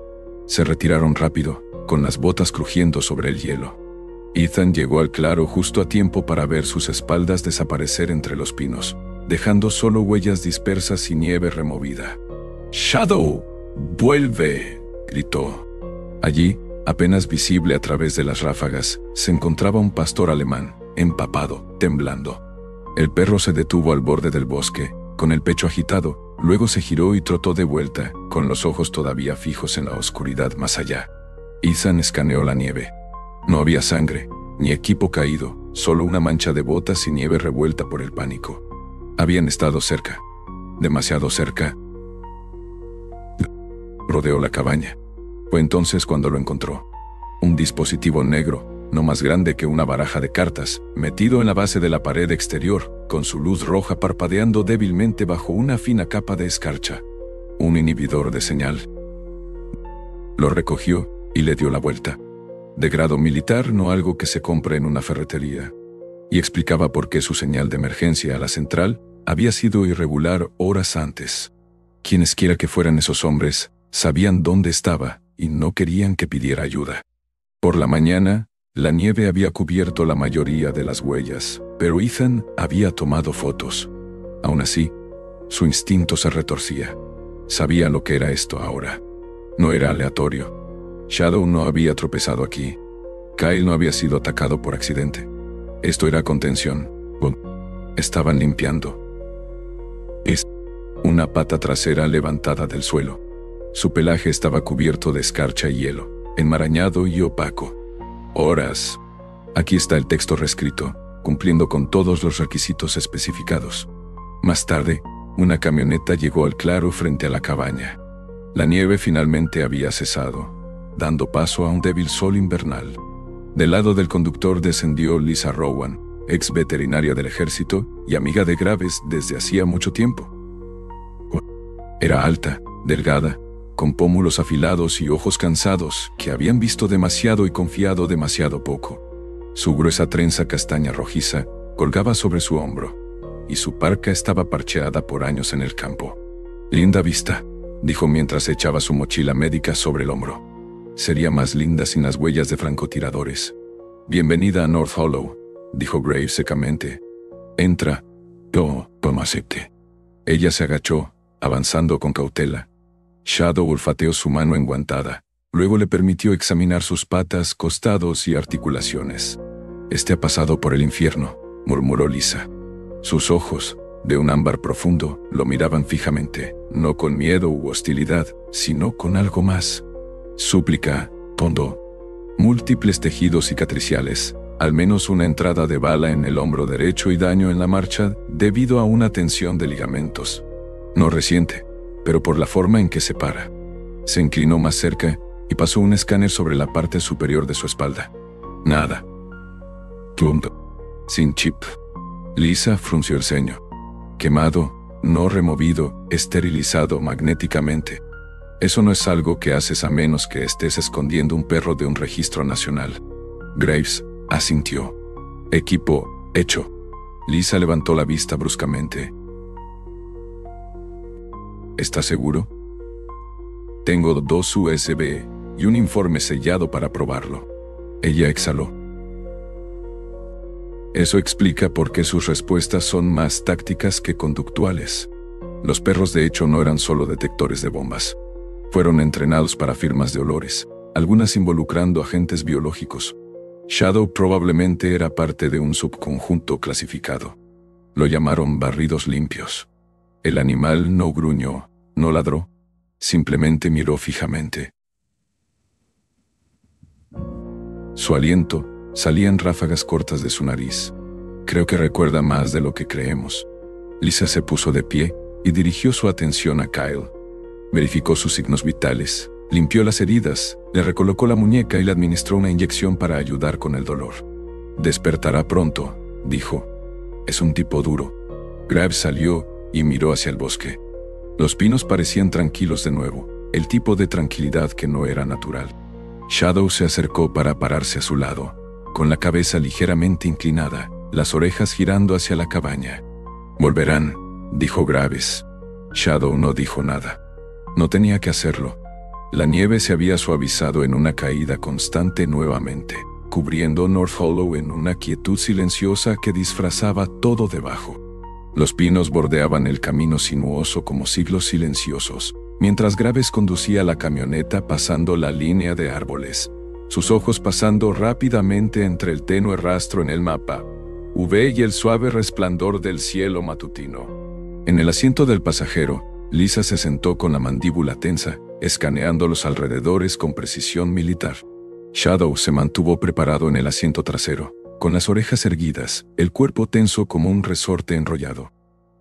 Se retiraron rápido, con las botas crujiendo sobre el hielo. Ethan llegó al claro justo a tiempo para ver sus espaldas desaparecer entre los pinos, dejando solo huellas dispersas y nieve removida. «¡Shadow! ¡Vuelve!», gritó. Allí, apenas visible a través de las ráfagas, se encontraba un pastor alemán, empapado, temblando. El perro se detuvo al borde del bosque, con el pecho agitado, luego se giró y trotó de vuelta, con los ojos todavía fijos en la oscuridad más allá. Ethan escaneó la nieve. No había sangre, ni equipo caído, solo una mancha de botas y nieve revuelta por el pánico. Habían estado cerca, demasiado cerca. Rodeó la cabaña. Fue entonces cuando lo encontró. Un dispositivo negro, no más grande que una baraja de cartas, metido en la base de la pared exterior, con su luz roja parpadeando débilmente bajo una fina capa de escarcha. Un inhibidor de señal. Lo recogió y le dio la vuelta. De grado militar, no algo que se compre en una ferretería. Y explicaba por qué su señal de emergencia a la central había sido irregular horas antes. Quienesquiera que fueran esos hombres, sabían dónde estaba y no querían que pidiera ayuda. Por la mañana, La nieve había cubierto la mayoría de las huellas, pero Ethan había tomado fotos. Aún así, su instinto se retorcía. Sabía lo que era esto ahora. No era aleatorio. Shadow no había tropezado aquí. Kyle no había sido atacado por accidente. Esto era contención. Estaban limpiando. Una pata trasera levantada del suelo. Su pelaje estaba cubierto de escarcha y hielo, enmarañado y opaco. Horas. Aquí está el texto reescrito, cumpliendo con todos los requisitos especificados. Más tarde, una camioneta llegó al claro frente a la cabaña. La nieve finalmente había cesado, dando paso a un débil sol invernal. Del lado del conductor descendió Lisa Rowan, ex veterinaria del ejército y amiga de Graves desde hacía mucho tiempo. Era alta, delgada, con pómulos afilados y ojos cansados que habían visto demasiado y confiado demasiado poco. Su gruesa trenza castaña rojiza colgaba sobre su hombro, y su parca estaba parcheada por años en el campo. «Linda vista», dijo mientras echaba su mochila médica sobre el hombro. «Sería más linda sin las huellas de francotiradores». «Bienvenida a North Hollow», dijo Graves secamente. «Entra». «Toma, acepte». Ella se agachó, avanzando con cautela. Shadow olfateó su mano enguantada. Luego le permitió examinar sus patas, costados y articulaciones. «Este ha pasado por el infierno», murmuró Lisa. Sus ojos, de un ámbar profundo, lo miraban fijamente, no con miedo u hostilidad, sino con algo más. «Súplica», pondó. «Múltiples tejidos cicatriciales, al menos una entrada de bala en el hombro derecho y daño en la marcha debido a una tensión de ligamentos. No reciente, pero por la forma en que se para». Se inclinó más cerca y pasó un escáner sobre la parte superior de su espalda. «Nada». «Sin chip». Lisa frunció el ceño. «Quemado, no removido, esterilizado magnéticamente. Eso no es algo que haces a menos que estés escondiendo un perro de un registro nacional». Graves asintió. «Equipo, hecho». Lisa levantó la vista bruscamente. «¿Estás seguro?» «Tengo 2 USB y un informe sellado para probarlo». Ella exhaló. Eso explica por qué sus respuestas son más tácticas que conductuales. Los perros de hecho no eran solo detectores de bombas. Fueron entrenados para firmas de olores, algunas involucrando agentes biológicos. Shadow probablemente era parte de un subconjunto clasificado. Lo llamaron barridos limpios. El animal no gruñó, no ladró, simplemente miró fijamente. Su aliento salía en ráfagas cortas de su nariz. «Creo que recuerda más de lo que creemos». Lisa se puso de pie y dirigió su atención a Kyle. Verificó sus signos vitales, limpió las heridas, le recolocó la muñeca y le administró una inyección para ayudar con el dolor. «Despertará pronto», dijo. «Es un tipo duro». Graves salió y miró hacia el bosque. Los pinos parecían tranquilos de nuevo, el tipo de tranquilidad que no era natural. Shadow se acercó para pararse a su lado, con la cabeza ligeramente inclinada, las orejas girando hacia la cabaña. «Volverán», dijo Graves. Shadow no dijo nada. No tenía que hacerlo. La nieve se había suavizado en una caída constante nuevamente, cubriendo North Hollow en una quietud silenciosa que disfrazaba todo debajo. Los pinos bordeaban el camino sinuoso como siglos silenciosos, mientras Graves conducía la camioneta pasando la línea de árboles, sus ojos pasando rápidamente entre el tenue rastro en el mapa, V y el suave resplandor del cielo matutino. En el asiento del pasajero, Lisa se sentó con la mandíbula tensa, escaneando los alrededores con precisión militar. Shadow se mantuvo preparado en el asiento trasero, con las orejas erguidas, el cuerpo tenso como un resorte enrollado.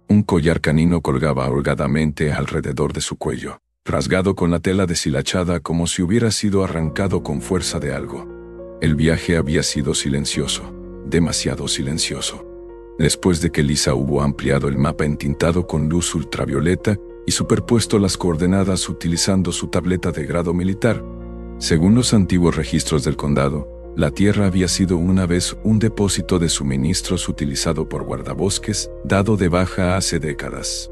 Un collar canino colgaba holgadamente alrededor de su cuello, rasgado con la tela deshilachada como si hubiera sido arrancado con fuerza de algo. El viaje había sido silencioso, demasiado silencioso. Después de que Lisa hubo ampliado el mapa entintado con luz ultravioleta y superpuesto las coordenadas utilizando su tableta de grado militar, según los antiguos registros del condado, la tierra había sido una vez un depósito de suministros utilizado por guardabosques, dado de baja hace décadas.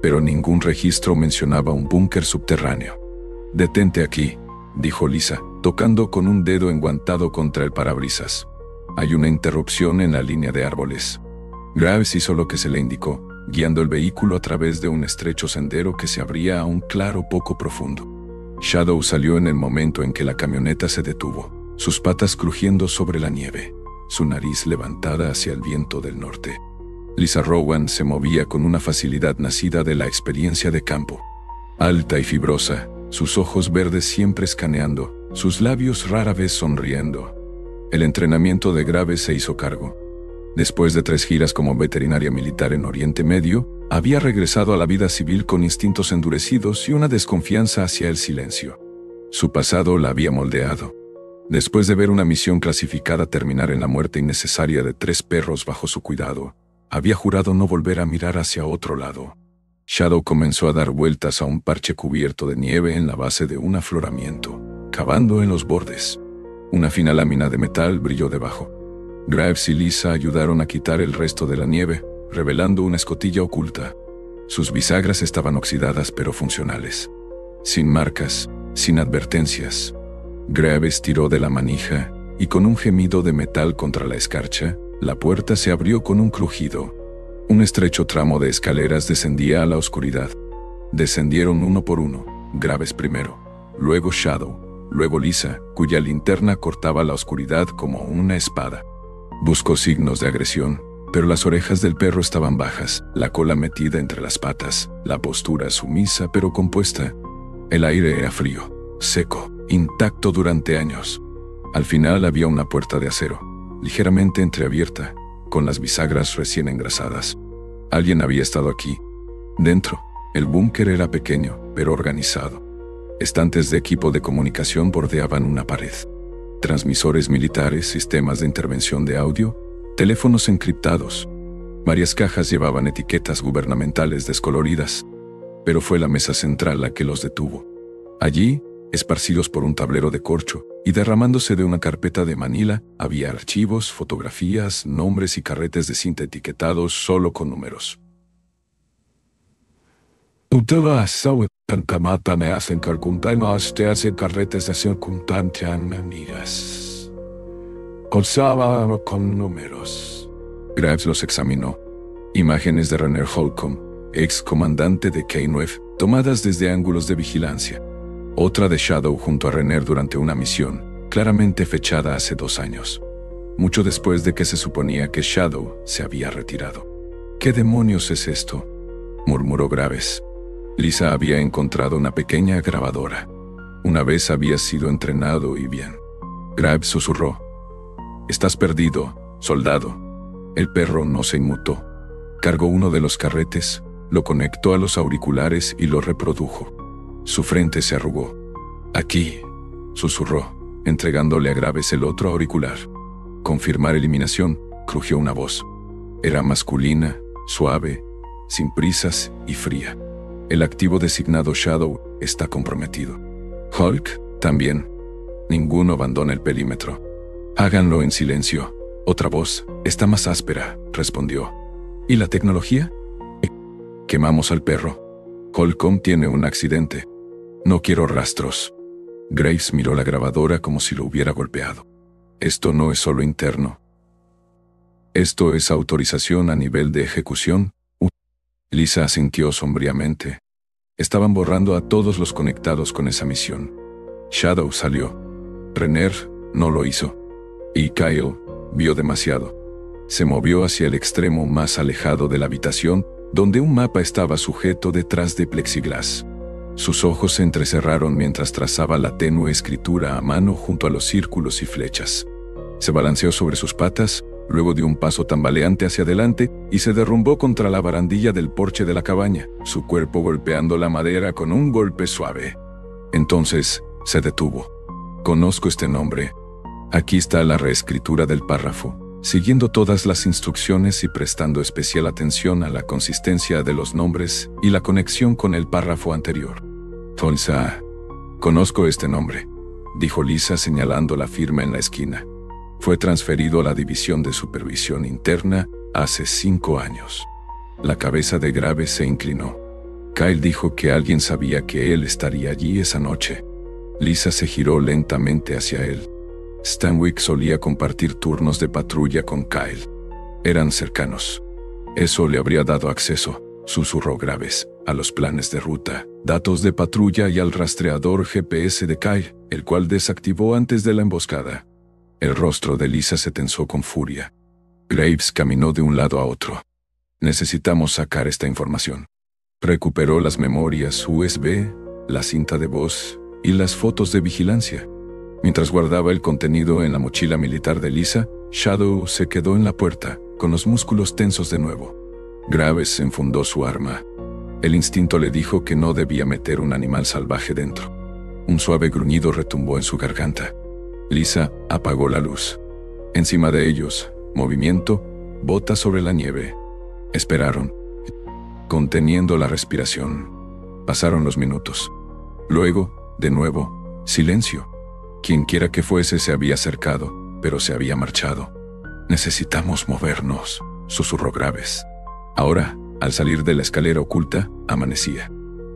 Pero ningún registro mencionaba un búnker subterráneo. «Detente aquí», dijo Lisa, tocando con un dedo enguantado contra el parabrisas. Hay una interrupción en la línea de árboles. Graves hizo lo que se le indicó, guiando el vehículo a través de un estrecho sendero que se abría a un claro poco profundo. Shadow salió en el momento en que la camioneta se detuvo, sus patas crujiendo sobre la nieve, su nariz levantada hacia el viento del norte. Lisa Rowan se movía con una facilidad nacida de la experiencia de campo. Alta y fibrosa, sus ojos verdes siempre escaneando, sus labios rara vez sonriendo. El entrenamiento de Graves se hizo cargo. Después de 3 giras como veterinaria militar en Oriente Medio, había regresado a la vida civil con instintos endurecidos y una desconfianza hacia el silencio. Su pasado la había moldeado. Después de ver una misión clasificada terminar en la muerte innecesaria de 3 perros bajo su cuidado, había jurado no volver a mirar hacia otro lado. Shadow comenzó a dar vueltas a un parche cubierto de nieve en la base de un afloramiento, cavando en los bordes. Una fina lámina de metal brilló debajo. Graves y Lisa ayudaron a quitar el resto de la nieve, revelando una escotilla oculta. Sus bisagras estaban oxidadas pero funcionales. Sin marcas, sin advertencias. Graves tiró de la manija, y con un gemido de metal contra la escarcha, la puerta se abrió con un crujido. Un estrecho tramo de escaleras descendía a la oscuridad. Descendieron uno por uno, Graves primero, luego Shadow, luego Lisa, cuya linterna cortaba la oscuridad como una espada. Buscó signos de agresión, pero las orejas del perro estaban bajas, la cola metida entre las patas, la postura sumisa pero compuesta. El aire era frío, seco, intacto durante años. Al final había una puerta de acero, ligeramente entreabierta, con las bisagras recién engrasadas. Alguien había estado aquí. Dentro, el búnker era pequeño, pero organizado. Estantes de equipo de comunicación bordeaban una pared. Transmisores militares, sistemas de intervención de audio, teléfonos encriptados. Varias cajas llevaban etiquetas gubernamentales descoloridas, pero fue la mesa central la que los detuvo. Allí, esparcidos por un tablero de corcho y derramándose de una carpeta de Manila, había archivos, fotografías, nombres y carretes de cinta etiquetados solo con números. Colzaba con números. Graves los examinó. Imágenes de Renner Holcomb, ex comandante de K9, tomadas desde ángulos de vigilancia. Otra de Shadow junto a Renner durante una misión, claramente fechada hace 2 años. Mucho después de que se suponía que Shadow se había retirado. ¿Qué demonios es esto?, murmuró Graves. Lisa había encontrado una pequeña grabadora. Una vez había sido entrenado y bien. Graves susurró. «Estás perdido, soldado». El perro no se inmutó. Cargó uno de los carretes, lo conectó a los auriculares y lo reprodujo. Su frente se arrugó. «Aquí», susurró, entregándole a Graves el otro auricular. «Confirmar eliminación», crujió una voz. Era masculina, suave, sin prisas y fría. El activo designado Shadow está comprometido. Hulk, también. Ninguno abandona el perímetro. Háganlo en silencio. Otra voz, está más áspera, respondió. ¿Y la tecnología? Quemamos al perro. Holcomb tiene un accidente. No quiero rastros. Graves miró la grabadora como si lo hubiera golpeado. Esto no es solo interno. Esto es autorización a nivel de ejecución. Lisa asintió sombríamente. Estaban borrando a todos los conectados con esa misión. Shadow salió. Renner no lo hizo. Y Kyle vio demasiado. Se movió hacia el extremo más alejado de la habitación, donde un mapa estaba sujeto detrás de plexiglas. Sus ojos se entrecerraron mientras trazaba la tenue escritura a mano junto a los círculos y flechas. Se balanceó sobre sus patas, luego dio un paso tambaleante hacia adelante y se derrumbó contra la barandilla del porche de la cabaña, su cuerpo golpeando la madera con un golpe suave. Entonces, se detuvo. Conozco este nombre. Aquí está la reescritura del párrafo, siguiendo todas las instrucciones y prestando especial atención a la consistencia de los nombres y la conexión con el párrafo anterior. Tulsa. Conozco este nombre, dijo Lisa señalando la firma en la esquina. Fue transferido a la División de Supervisión Interna hace 5 años. La cabeza de Graves se inclinó. Kyle dijo que alguien sabía que él estaría allí esa noche. Lisa se giró lentamente hacia él. Stanwyck solía compartir turnos de patrulla con Kyle. Eran cercanos. Eso le habría dado acceso, susurró Graves, a los planes de ruta, datos de patrulla y al rastreador GPS de Kyle, el cual desactivó antes de la emboscada. El rostro de Lisa se tensó con furia. Graves caminó de un lado a otro. Necesitamos sacar esta información. Recuperó las memorias USB, la cinta de voz y las fotos de vigilancia. Mientras guardaba el contenido en la mochila militar de Lisa, Shadow se quedó en la puerta, con los músculos tensos de nuevo. Graves enfundó su arma. El instinto le dijo que no debía meter un animal salvaje dentro. Un suave gruñido retumbó en su garganta. Lisa apagó la luz. Encima de ellos, movimiento, botas sobre la nieve. Esperaron, conteniendo la respiración. Pasaron los minutos. Luego, de nuevo, silencio. Quienquiera que fuese se había acercado, pero se había marchado. Necesitamos movernos, susurró Graves. Ahora, al salir de la escalera oculta, amanecía.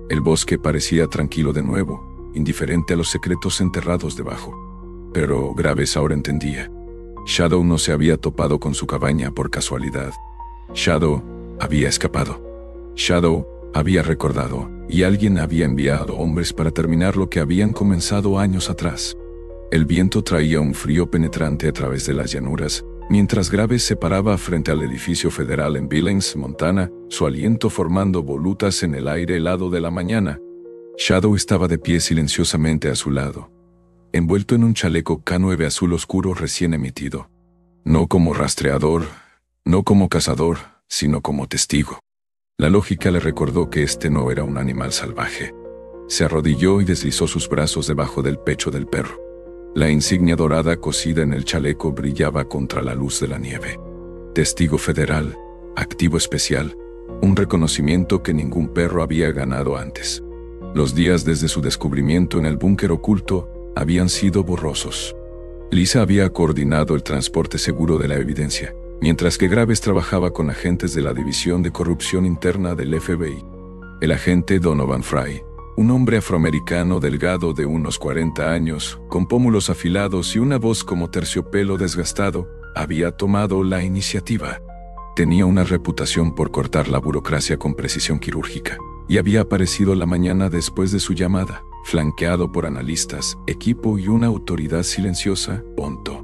El bosque parecía tranquilo de nuevo, indiferente a los secretos enterrados debajo. Pero Graves ahora entendía. Shadow no se había topado con su cabaña por casualidad. Shadow había escapado. Shadow había recordado, y alguien había enviado hombres para terminar lo que habían comenzado años atrás. El viento traía un frío penetrante a través de las llanuras, mientras Graves se paraba frente al edificio federal en Billings, Montana, su aliento formando volutas en el aire helado de la mañana. Shadow estaba de pie silenciosamente a su lado, envuelto en un chaleco K9 azul oscuro recién emitido. No como rastreador, no como cazador, sino como testigo. La lógica le recordó que este no era un animal salvaje. Se arrodilló y deslizó sus brazos debajo del pecho del perro. La insignia dorada cosida en el chaleco brillaba contra la luz de la nieve. Testigo federal, activo especial, un reconocimiento que ningún perro había ganado antes. Los días desde su descubrimiento en el búnker oculto habían sido borrosos. Lisa había coordinado el transporte seguro de la evidencia, mientras que Graves trabajaba con agentes de la División de Corrupción Interna del FBI. El agente Donovan Fry, un hombre afroamericano delgado de unos 40 años, con pómulos afilados y una voz como terciopelo desgastado, había tomado la iniciativa. Tenía una reputación por cortar la burocracia con precisión quirúrgica, y había aparecido la mañana después de su llamada, flanqueado por analistas, equipo y una autoridad silenciosa, Ponto.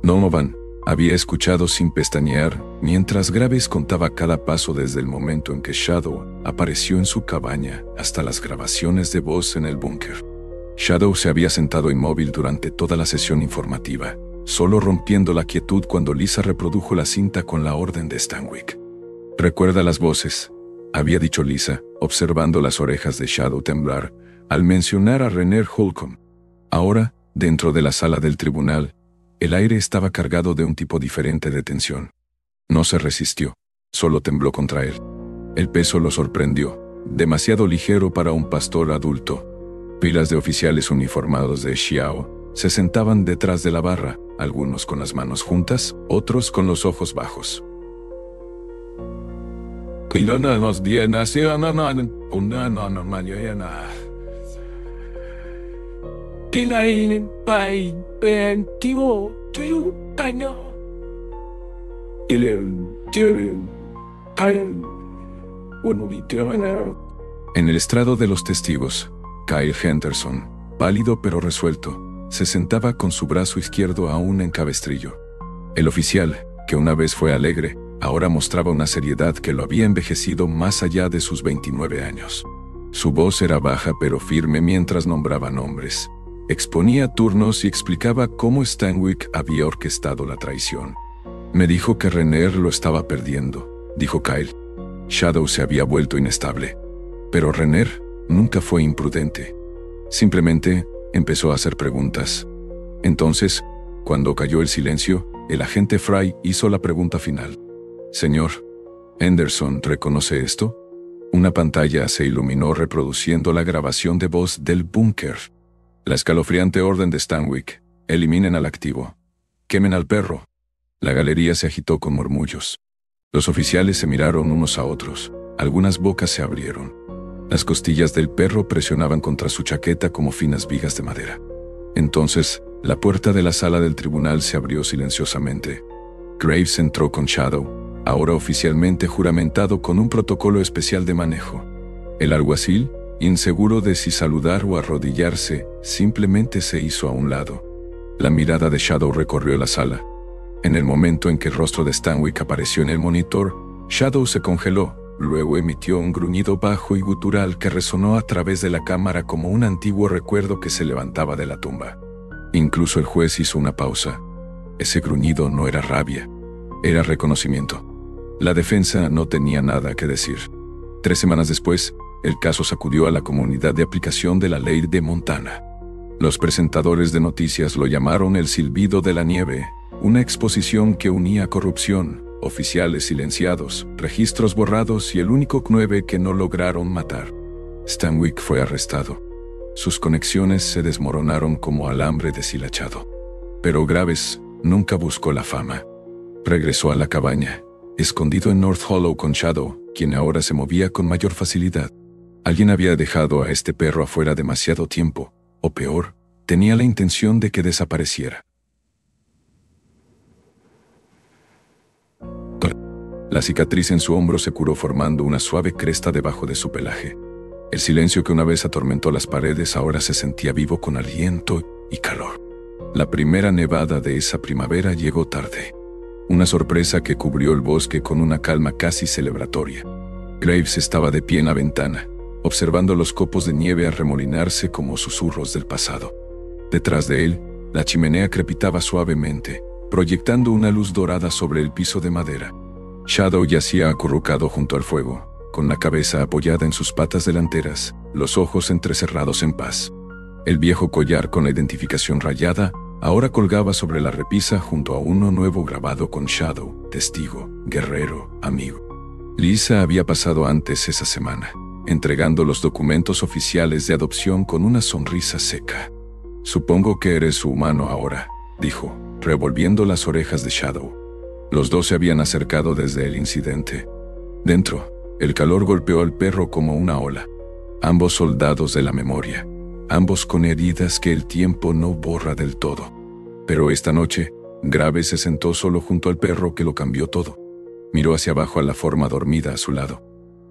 Donovan había escuchado sin pestañear, mientras Graves contaba cada paso desde el momento en que Shadow apareció en su cabaña hasta las grabaciones de voz en el búnker. Shadow se había sentado inmóvil durante toda la sesión informativa, solo rompiendo la quietud cuando Lisa reprodujo la cinta con la orden de Stanwyck. «Recuerda las voces», había dicho Lisa, observando las orejas de Shadow temblar, al mencionar a René Holcomb. Ahora, dentro de la sala del tribunal, el aire estaba cargado de un tipo diferente de tensión. No se resistió, solo tembló contra él. El peso lo sorprendió, demasiado ligero para un pastor adulto. Pilas de oficiales uniformados de Xiao se sentaban detrás de la barra, algunos con las manos juntas, otros con los ojos bajos. En el estrado de los testigos, Kyle Henderson, pálido pero resuelto, se sentaba con su brazo izquierdo aún en cabestrillo. El oficial, que una vez fue alegre, ahora mostraba una seriedad que lo había envejecido más allá de sus 29 años. Su voz era baja pero firme mientras nombraba nombres. Exponía turnos y explicaba cómo Stanwyck había orquestado la traición. «Me dijo que René lo estaba perdiendo», dijo Kyle. Shadow se había vuelto inestable. Pero René nunca fue imprudente. Simplemente empezó a hacer preguntas. Entonces, cuando cayó el silencio, el agente Fry hizo la pregunta final. «Señor, ¿Henderson reconoce esto?» Una pantalla se iluminó reproduciendo la grabación de voz del búnker. La escalofriante orden de Stanwyck: eliminen al activo. Quemen al perro. La galería se agitó con murmullos. Los oficiales se miraron unos a otros. Algunas bocas se abrieron. Las costillas del perro presionaban contra su chaqueta como finas vigas de madera. Entonces, la puerta de la sala del tribunal se abrió silenciosamente. Graves entró con Shadow, ahora oficialmente juramentado con un protocolo especial de manejo. El alguacil, inseguro de si saludar o arrodillarse, simplemente se hizo a un lado. La mirada de Shadow recorrió la sala. En el momento en que el rostro de Stanwyck apareció en el monitor, Shadow se congeló, luego emitió un gruñido bajo y gutural que resonó a través de la cámara como un antiguo recuerdo que se levantaba de la tumba. Incluso el juez hizo una pausa. Ese gruñido no era rabia, era reconocimiento. La defensa no tenía nada que decir. 3 semanas después, el caso sacudió a la comunidad de aplicación de la ley de Montana. Los presentadores de noticias lo llamaron el silbido de la nieve, una exposición que unía corrupción, oficiales silenciados, registros borrados y el único 9 que no lograron matar. Stanwyck fue arrestado. Sus conexiones se desmoronaron como alambre deshilachado. Pero Graves nunca buscó la fama. Regresó a la cabaña, escondido en North Hollow con Shadow, quien ahora se movía con mayor facilidad. Alguien había dejado a este perro afuera demasiado tiempo, o peor, tenía la intención de que desapareciera. La cicatriz en su hombro se curó formando una suave cresta debajo de su pelaje. El silencio que una vez atormentó las paredes ahora se sentía vivo con aliento y calor. La primera nevada de esa primavera llegó tarde. Una sorpresa que cubrió el bosque con una calma casi celebratoria. Graves estaba de pie en la ventana, observando los copos de nieve arremolinarse como susurros del pasado. Detrás de él, la chimenea crepitaba suavemente, proyectando una luz dorada sobre el piso de madera. Shadow yacía acurrucado junto al fuego, con la cabeza apoyada en sus patas delanteras, los ojos entrecerrados en paz. El viejo collar con la identificación rayada ahora colgaba sobre la repisa junto a uno nuevo grabado con Shadow, testigo, guerrero, amigo. Lisa había pasado antes esa semana, entregando los documentos oficiales de adopción con una sonrisa seca. «Supongo que eres su humano ahora», dijo, revolviendo las orejas de Shadow. Los dos se habían acercado desde el incidente. Dentro, el calor golpeó al perro como una ola. Ambos soldados de la memoria, ambos con heridas que el tiempo no borra del todo. Pero esta noche, Graves se sentó solo junto al perro que lo cambió todo. Miró hacia abajo a la forma dormida a su lado.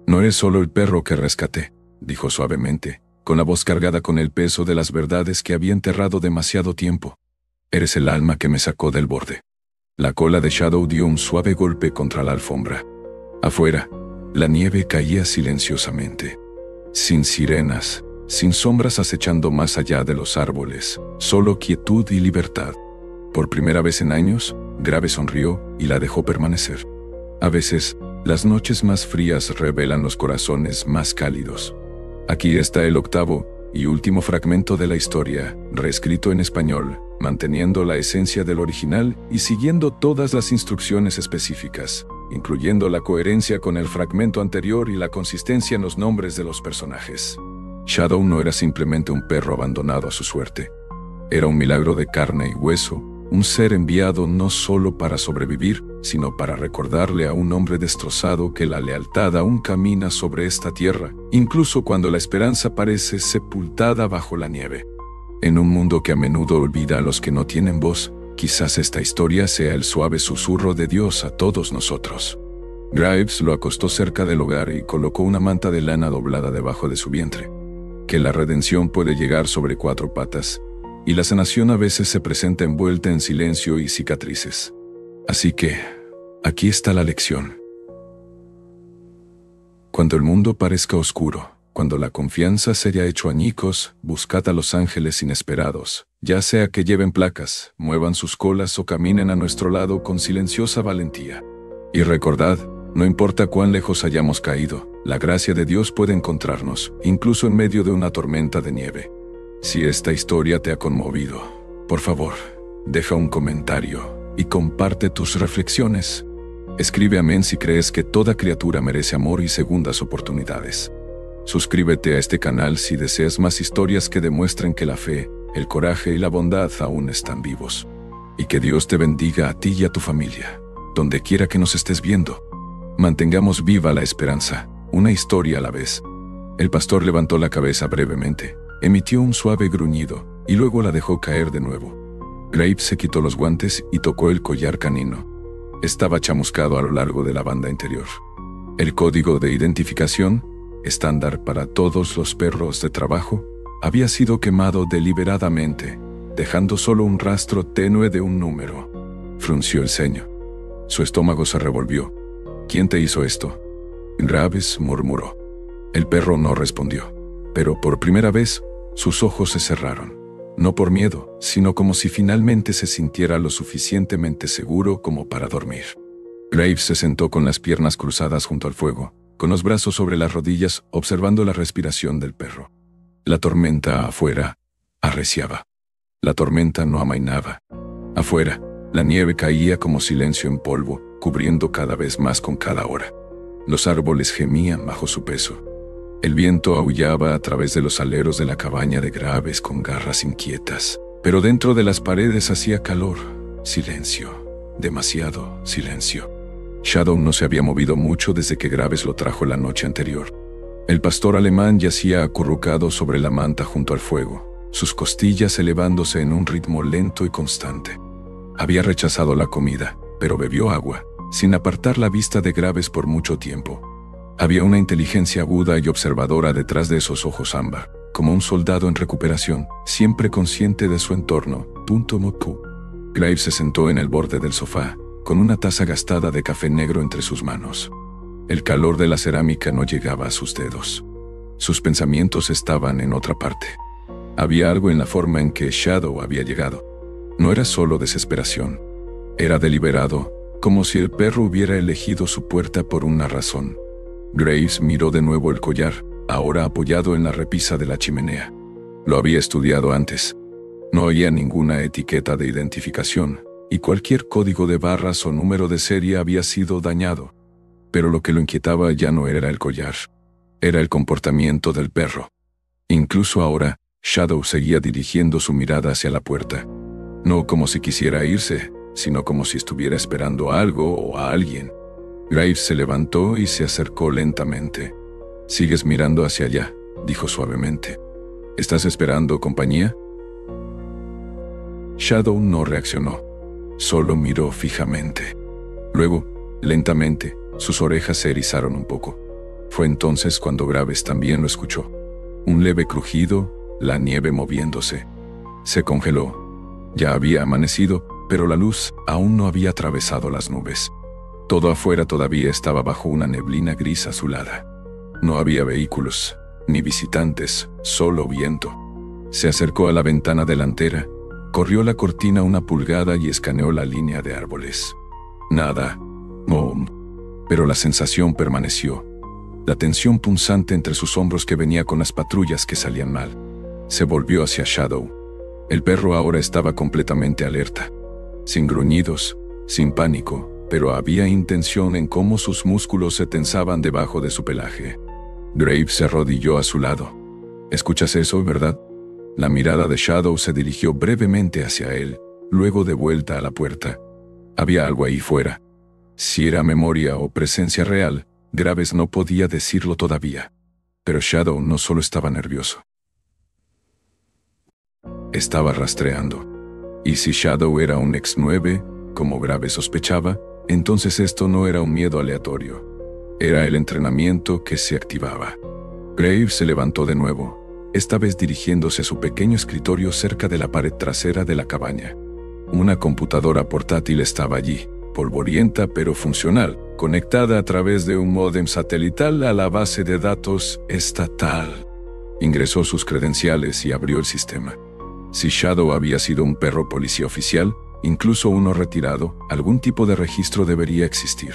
«No eres solo el perro que rescaté», dijo suavemente, con la voz cargada con el peso de las verdades que había enterrado demasiado tiempo. «Eres el alma que me sacó del borde». La cola de Shadow dio un suave golpe contra la alfombra. Afuera, la nieve caía silenciosamente. Sin sirenas, sin sombras acechando más allá de los árboles, solo quietud y libertad. Por primera vez en años, Graves sonrió y la dejó permanecer. A veces, las noches más frías revelan los corazones más cálidos. Aquí está el 8º y último fragmento de la historia, reescrito en español, manteniendo la esencia del original y siguiendo todas las instrucciones específicas, incluyendo la coherencia con el fragmento anterior y la consistencia en los nombres de los personajes. Shadow no era simplemente un perro abandonado a su suerte. Era un milagro de carne y hueso, un ser enviado no solo para sobrevivir, sino para recordarle a un hombre destrozado que la lealtad aún camina sobre esta tierra, incluso cuando la esperanza parece sepultada bajo la nieve. En un mundo que a menudo olvida a los que no tienen voz, quizás esta historia sea el suave susurro de Dios a todos nosotros. Graves lo acostó cerca del hogar y colocó una manta de lana doblada debajo de su vientre. Que la redención puede llegar sobre 4 patas, y la sanación a veces se presenta envuelta en silencio y cicatrices. Así que, aquí está la lección. Cuando el mundo parezca oscuro, cuando la confianza se haya hecho añicos, buscad a los ángeles inesperados, ya sea que lleven placas, muevan sus colas o caminen a nuestro lado con silenciosa valentía. Y recordad, no importa cuán lejos hayamos caído, la gracia de Dios puede encontrarnos, incluso en medio de una tormenta de nieve. Si esta historia te ha conmovido, por favor, deja un comentario y comparte tus reflexiones. Escribe amén si crees que toda criatura merece amor y segundas oportunidades. Suscríbete a este canal si deseas más historias que demuestren que la fe, el coraje y la bondad aún están vivos. Y que Dios te bendiga a ti y a tu familia, donde quiera que nos estés viendo. Mantengamos viva la esperanza, una historia a la vez. El pastor levantó la cabeza brevemente, emitió un suave gruñido, y luego la dejó caer de nuevo. Graves se quitó los guantes y tocó el collar canino. Estaba chamuscado a lo largo de la banda interior. El código de identificación, estándar para todos los perros de trabajo, había sido quemado deliberadamente, dejando solo un rastro tenue de un número. Frunció el ceño. Su estómago se revolvió. ¿Quién te hizo esto? Graves murmuró. El perro no respondió, pero por primera vez sus ojos se cerraron. No por miedo, sino como si finalmente se sintiera lo suficientemente seguro como para dormir. Graves se sentó con las piernas cruzadas junto al fuego, con los brazos sobre las rodillas, observando la respiración del perro. La tormenta afuera arreciaba. La tormenta no amainaba. Afuera, la nieve caía como silencio en polvo, cubriendo cada vez más con cada hora. Los árboles gemían bajo su peso. El viento aullaba a través de los aleros de la cabaña de Graves con garras inquietas. Pero dentro de las paredes hacía calor, silencio, demasiado silencio. Shadow no se había movido mucho desde que Graves lo trajo la noche anterior. El pastor alemán yacía acurrucado sobre la manta junto al fuego, sus costillas elevándose en un ritmo lento y constante. Había rechazado la comida, pero bebió agua, sin apartar la vista de Graves por mucho tiempo. Había una inteligencia aguda y observadora detrás de esos ojos ámbar, como un soldado en recuperación, siempre consciente de su entorno. Graves se sentó en el borde del sofá, con una taza gastada de café negro entre sus manos. El calor de la cerámica no llegaba a sus dedos. Sus pensamientos estaban en otra parte. Había algo en la forma en que Shadow había llegado. No era solo desesperación. Era deliberado, como si el perro hubiera elegido su puerta por una razón. Graves miró de nuevo el collar, ahora apoyado en la repisa de la chimenea. Lo había estudiado antes. No había ninguna etiqueta de identificación, y cualquier código de barras o número de serie había sido dañado. Pero lo que lo inquietaba ya no era el collar. Era el comportamiento del perro. Incluso ahora, Shadow seguía dirigiendo su mirada hacia la puerta. No como si quisiera irse, sino como si estuviera esperando a algo o a alguien. Graves se levantó y se acercó lentamente. «Sigues mirando hacia allá», dijo suavemente. «¿Estás esperando compañía?» Shadow no reaccionó. Solo miró fijamente. Luego, lentamente, sus orejas se erizaron un poco. Fue entonces cuando Graves también lo escuchó. Un leve crujido, la nieve moviéndose. Se congeló. Ya había amanecido, pero la luz aún no había atravesado las nubes. Todo afuera todavía estaba bajo una neblina gris azulada. No había vehículos, ni visitantes, solo viento. Se acercó a la ventana delantera, corrió la cortina una pulgada y escaneó la línea de árboles. Nada. Pero la sensación permaneció. La tensión punzante entre sus hombros que venía con las patrullas que salían mal. Se volvió hacia Shadow. El perro ahora estaba completamente alerta. Sin gruñidos, sin pánico, pero había intención en cómo sus músculos se tensaban debajo de su pelaje. Graves se arrodilló a su lado. «¿Escuchas eso, verdad?» La mirada de Shadow se dirigió brevemente hacia él, luego de vuelta a la puerta. Había algo ahí fuera. Si era memoria o presencia real, Graves no podía decirlo todavía. Pero Shadow no solo estaba nervioso. Estaba rastreando. Y si Shadow era un ex-9, como Graves sospechaba, entonces esto no era un miedo aleatorio. Era el entrenamiento que se activaba. Graves se levantó de nuevo, esta vez dirigiéndose a su pequeño escritorio cerca de la pared trasera de la cabaña. Una computadora portátil estaba allí, polvorienta pero funcional, conectada a través de un módem satelital a la base de datos estatal. Ingresó sus credenciales y abrió el sistema. Si Shadow había sido un perro policía oficial, incluso uno retirado, algún tipo de registro debería existir.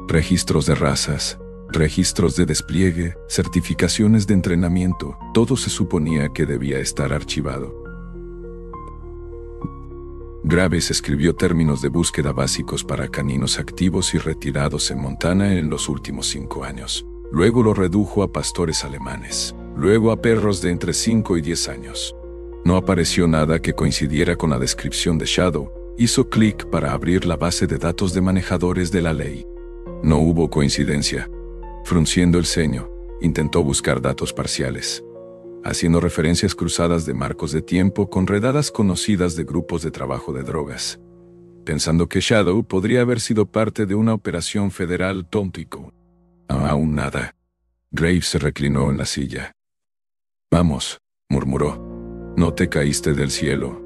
Registros de razas, registros de despliegue, certificaciones de entrenamiento, todo se suponía que debía estar archivado. Graves escribió términos de búsqueda básicos para caninos activos y retirados en Montana en los últimos 5 años. Luego lo redujo a pastores alemanes, luego a perros de entre 5 y 10 años. No apareció nada que coincidiera con la descripción de Shadow. Hizo clic para abrir la base de datos de manejadores de la ley. No hubo coincidencia. Frunciendo el ceño, Intentó buscar datos parciales, haciendo referencias cruzadas de marcos de tiempo con redadas conocidas de grupos de trabajo de drogas, pensando que Shadow podría haber sido parte de una operación federal tóntico. Aún nada. Graves se reclinó en la silla. Vamos, murmuró. No te caíste del cielo.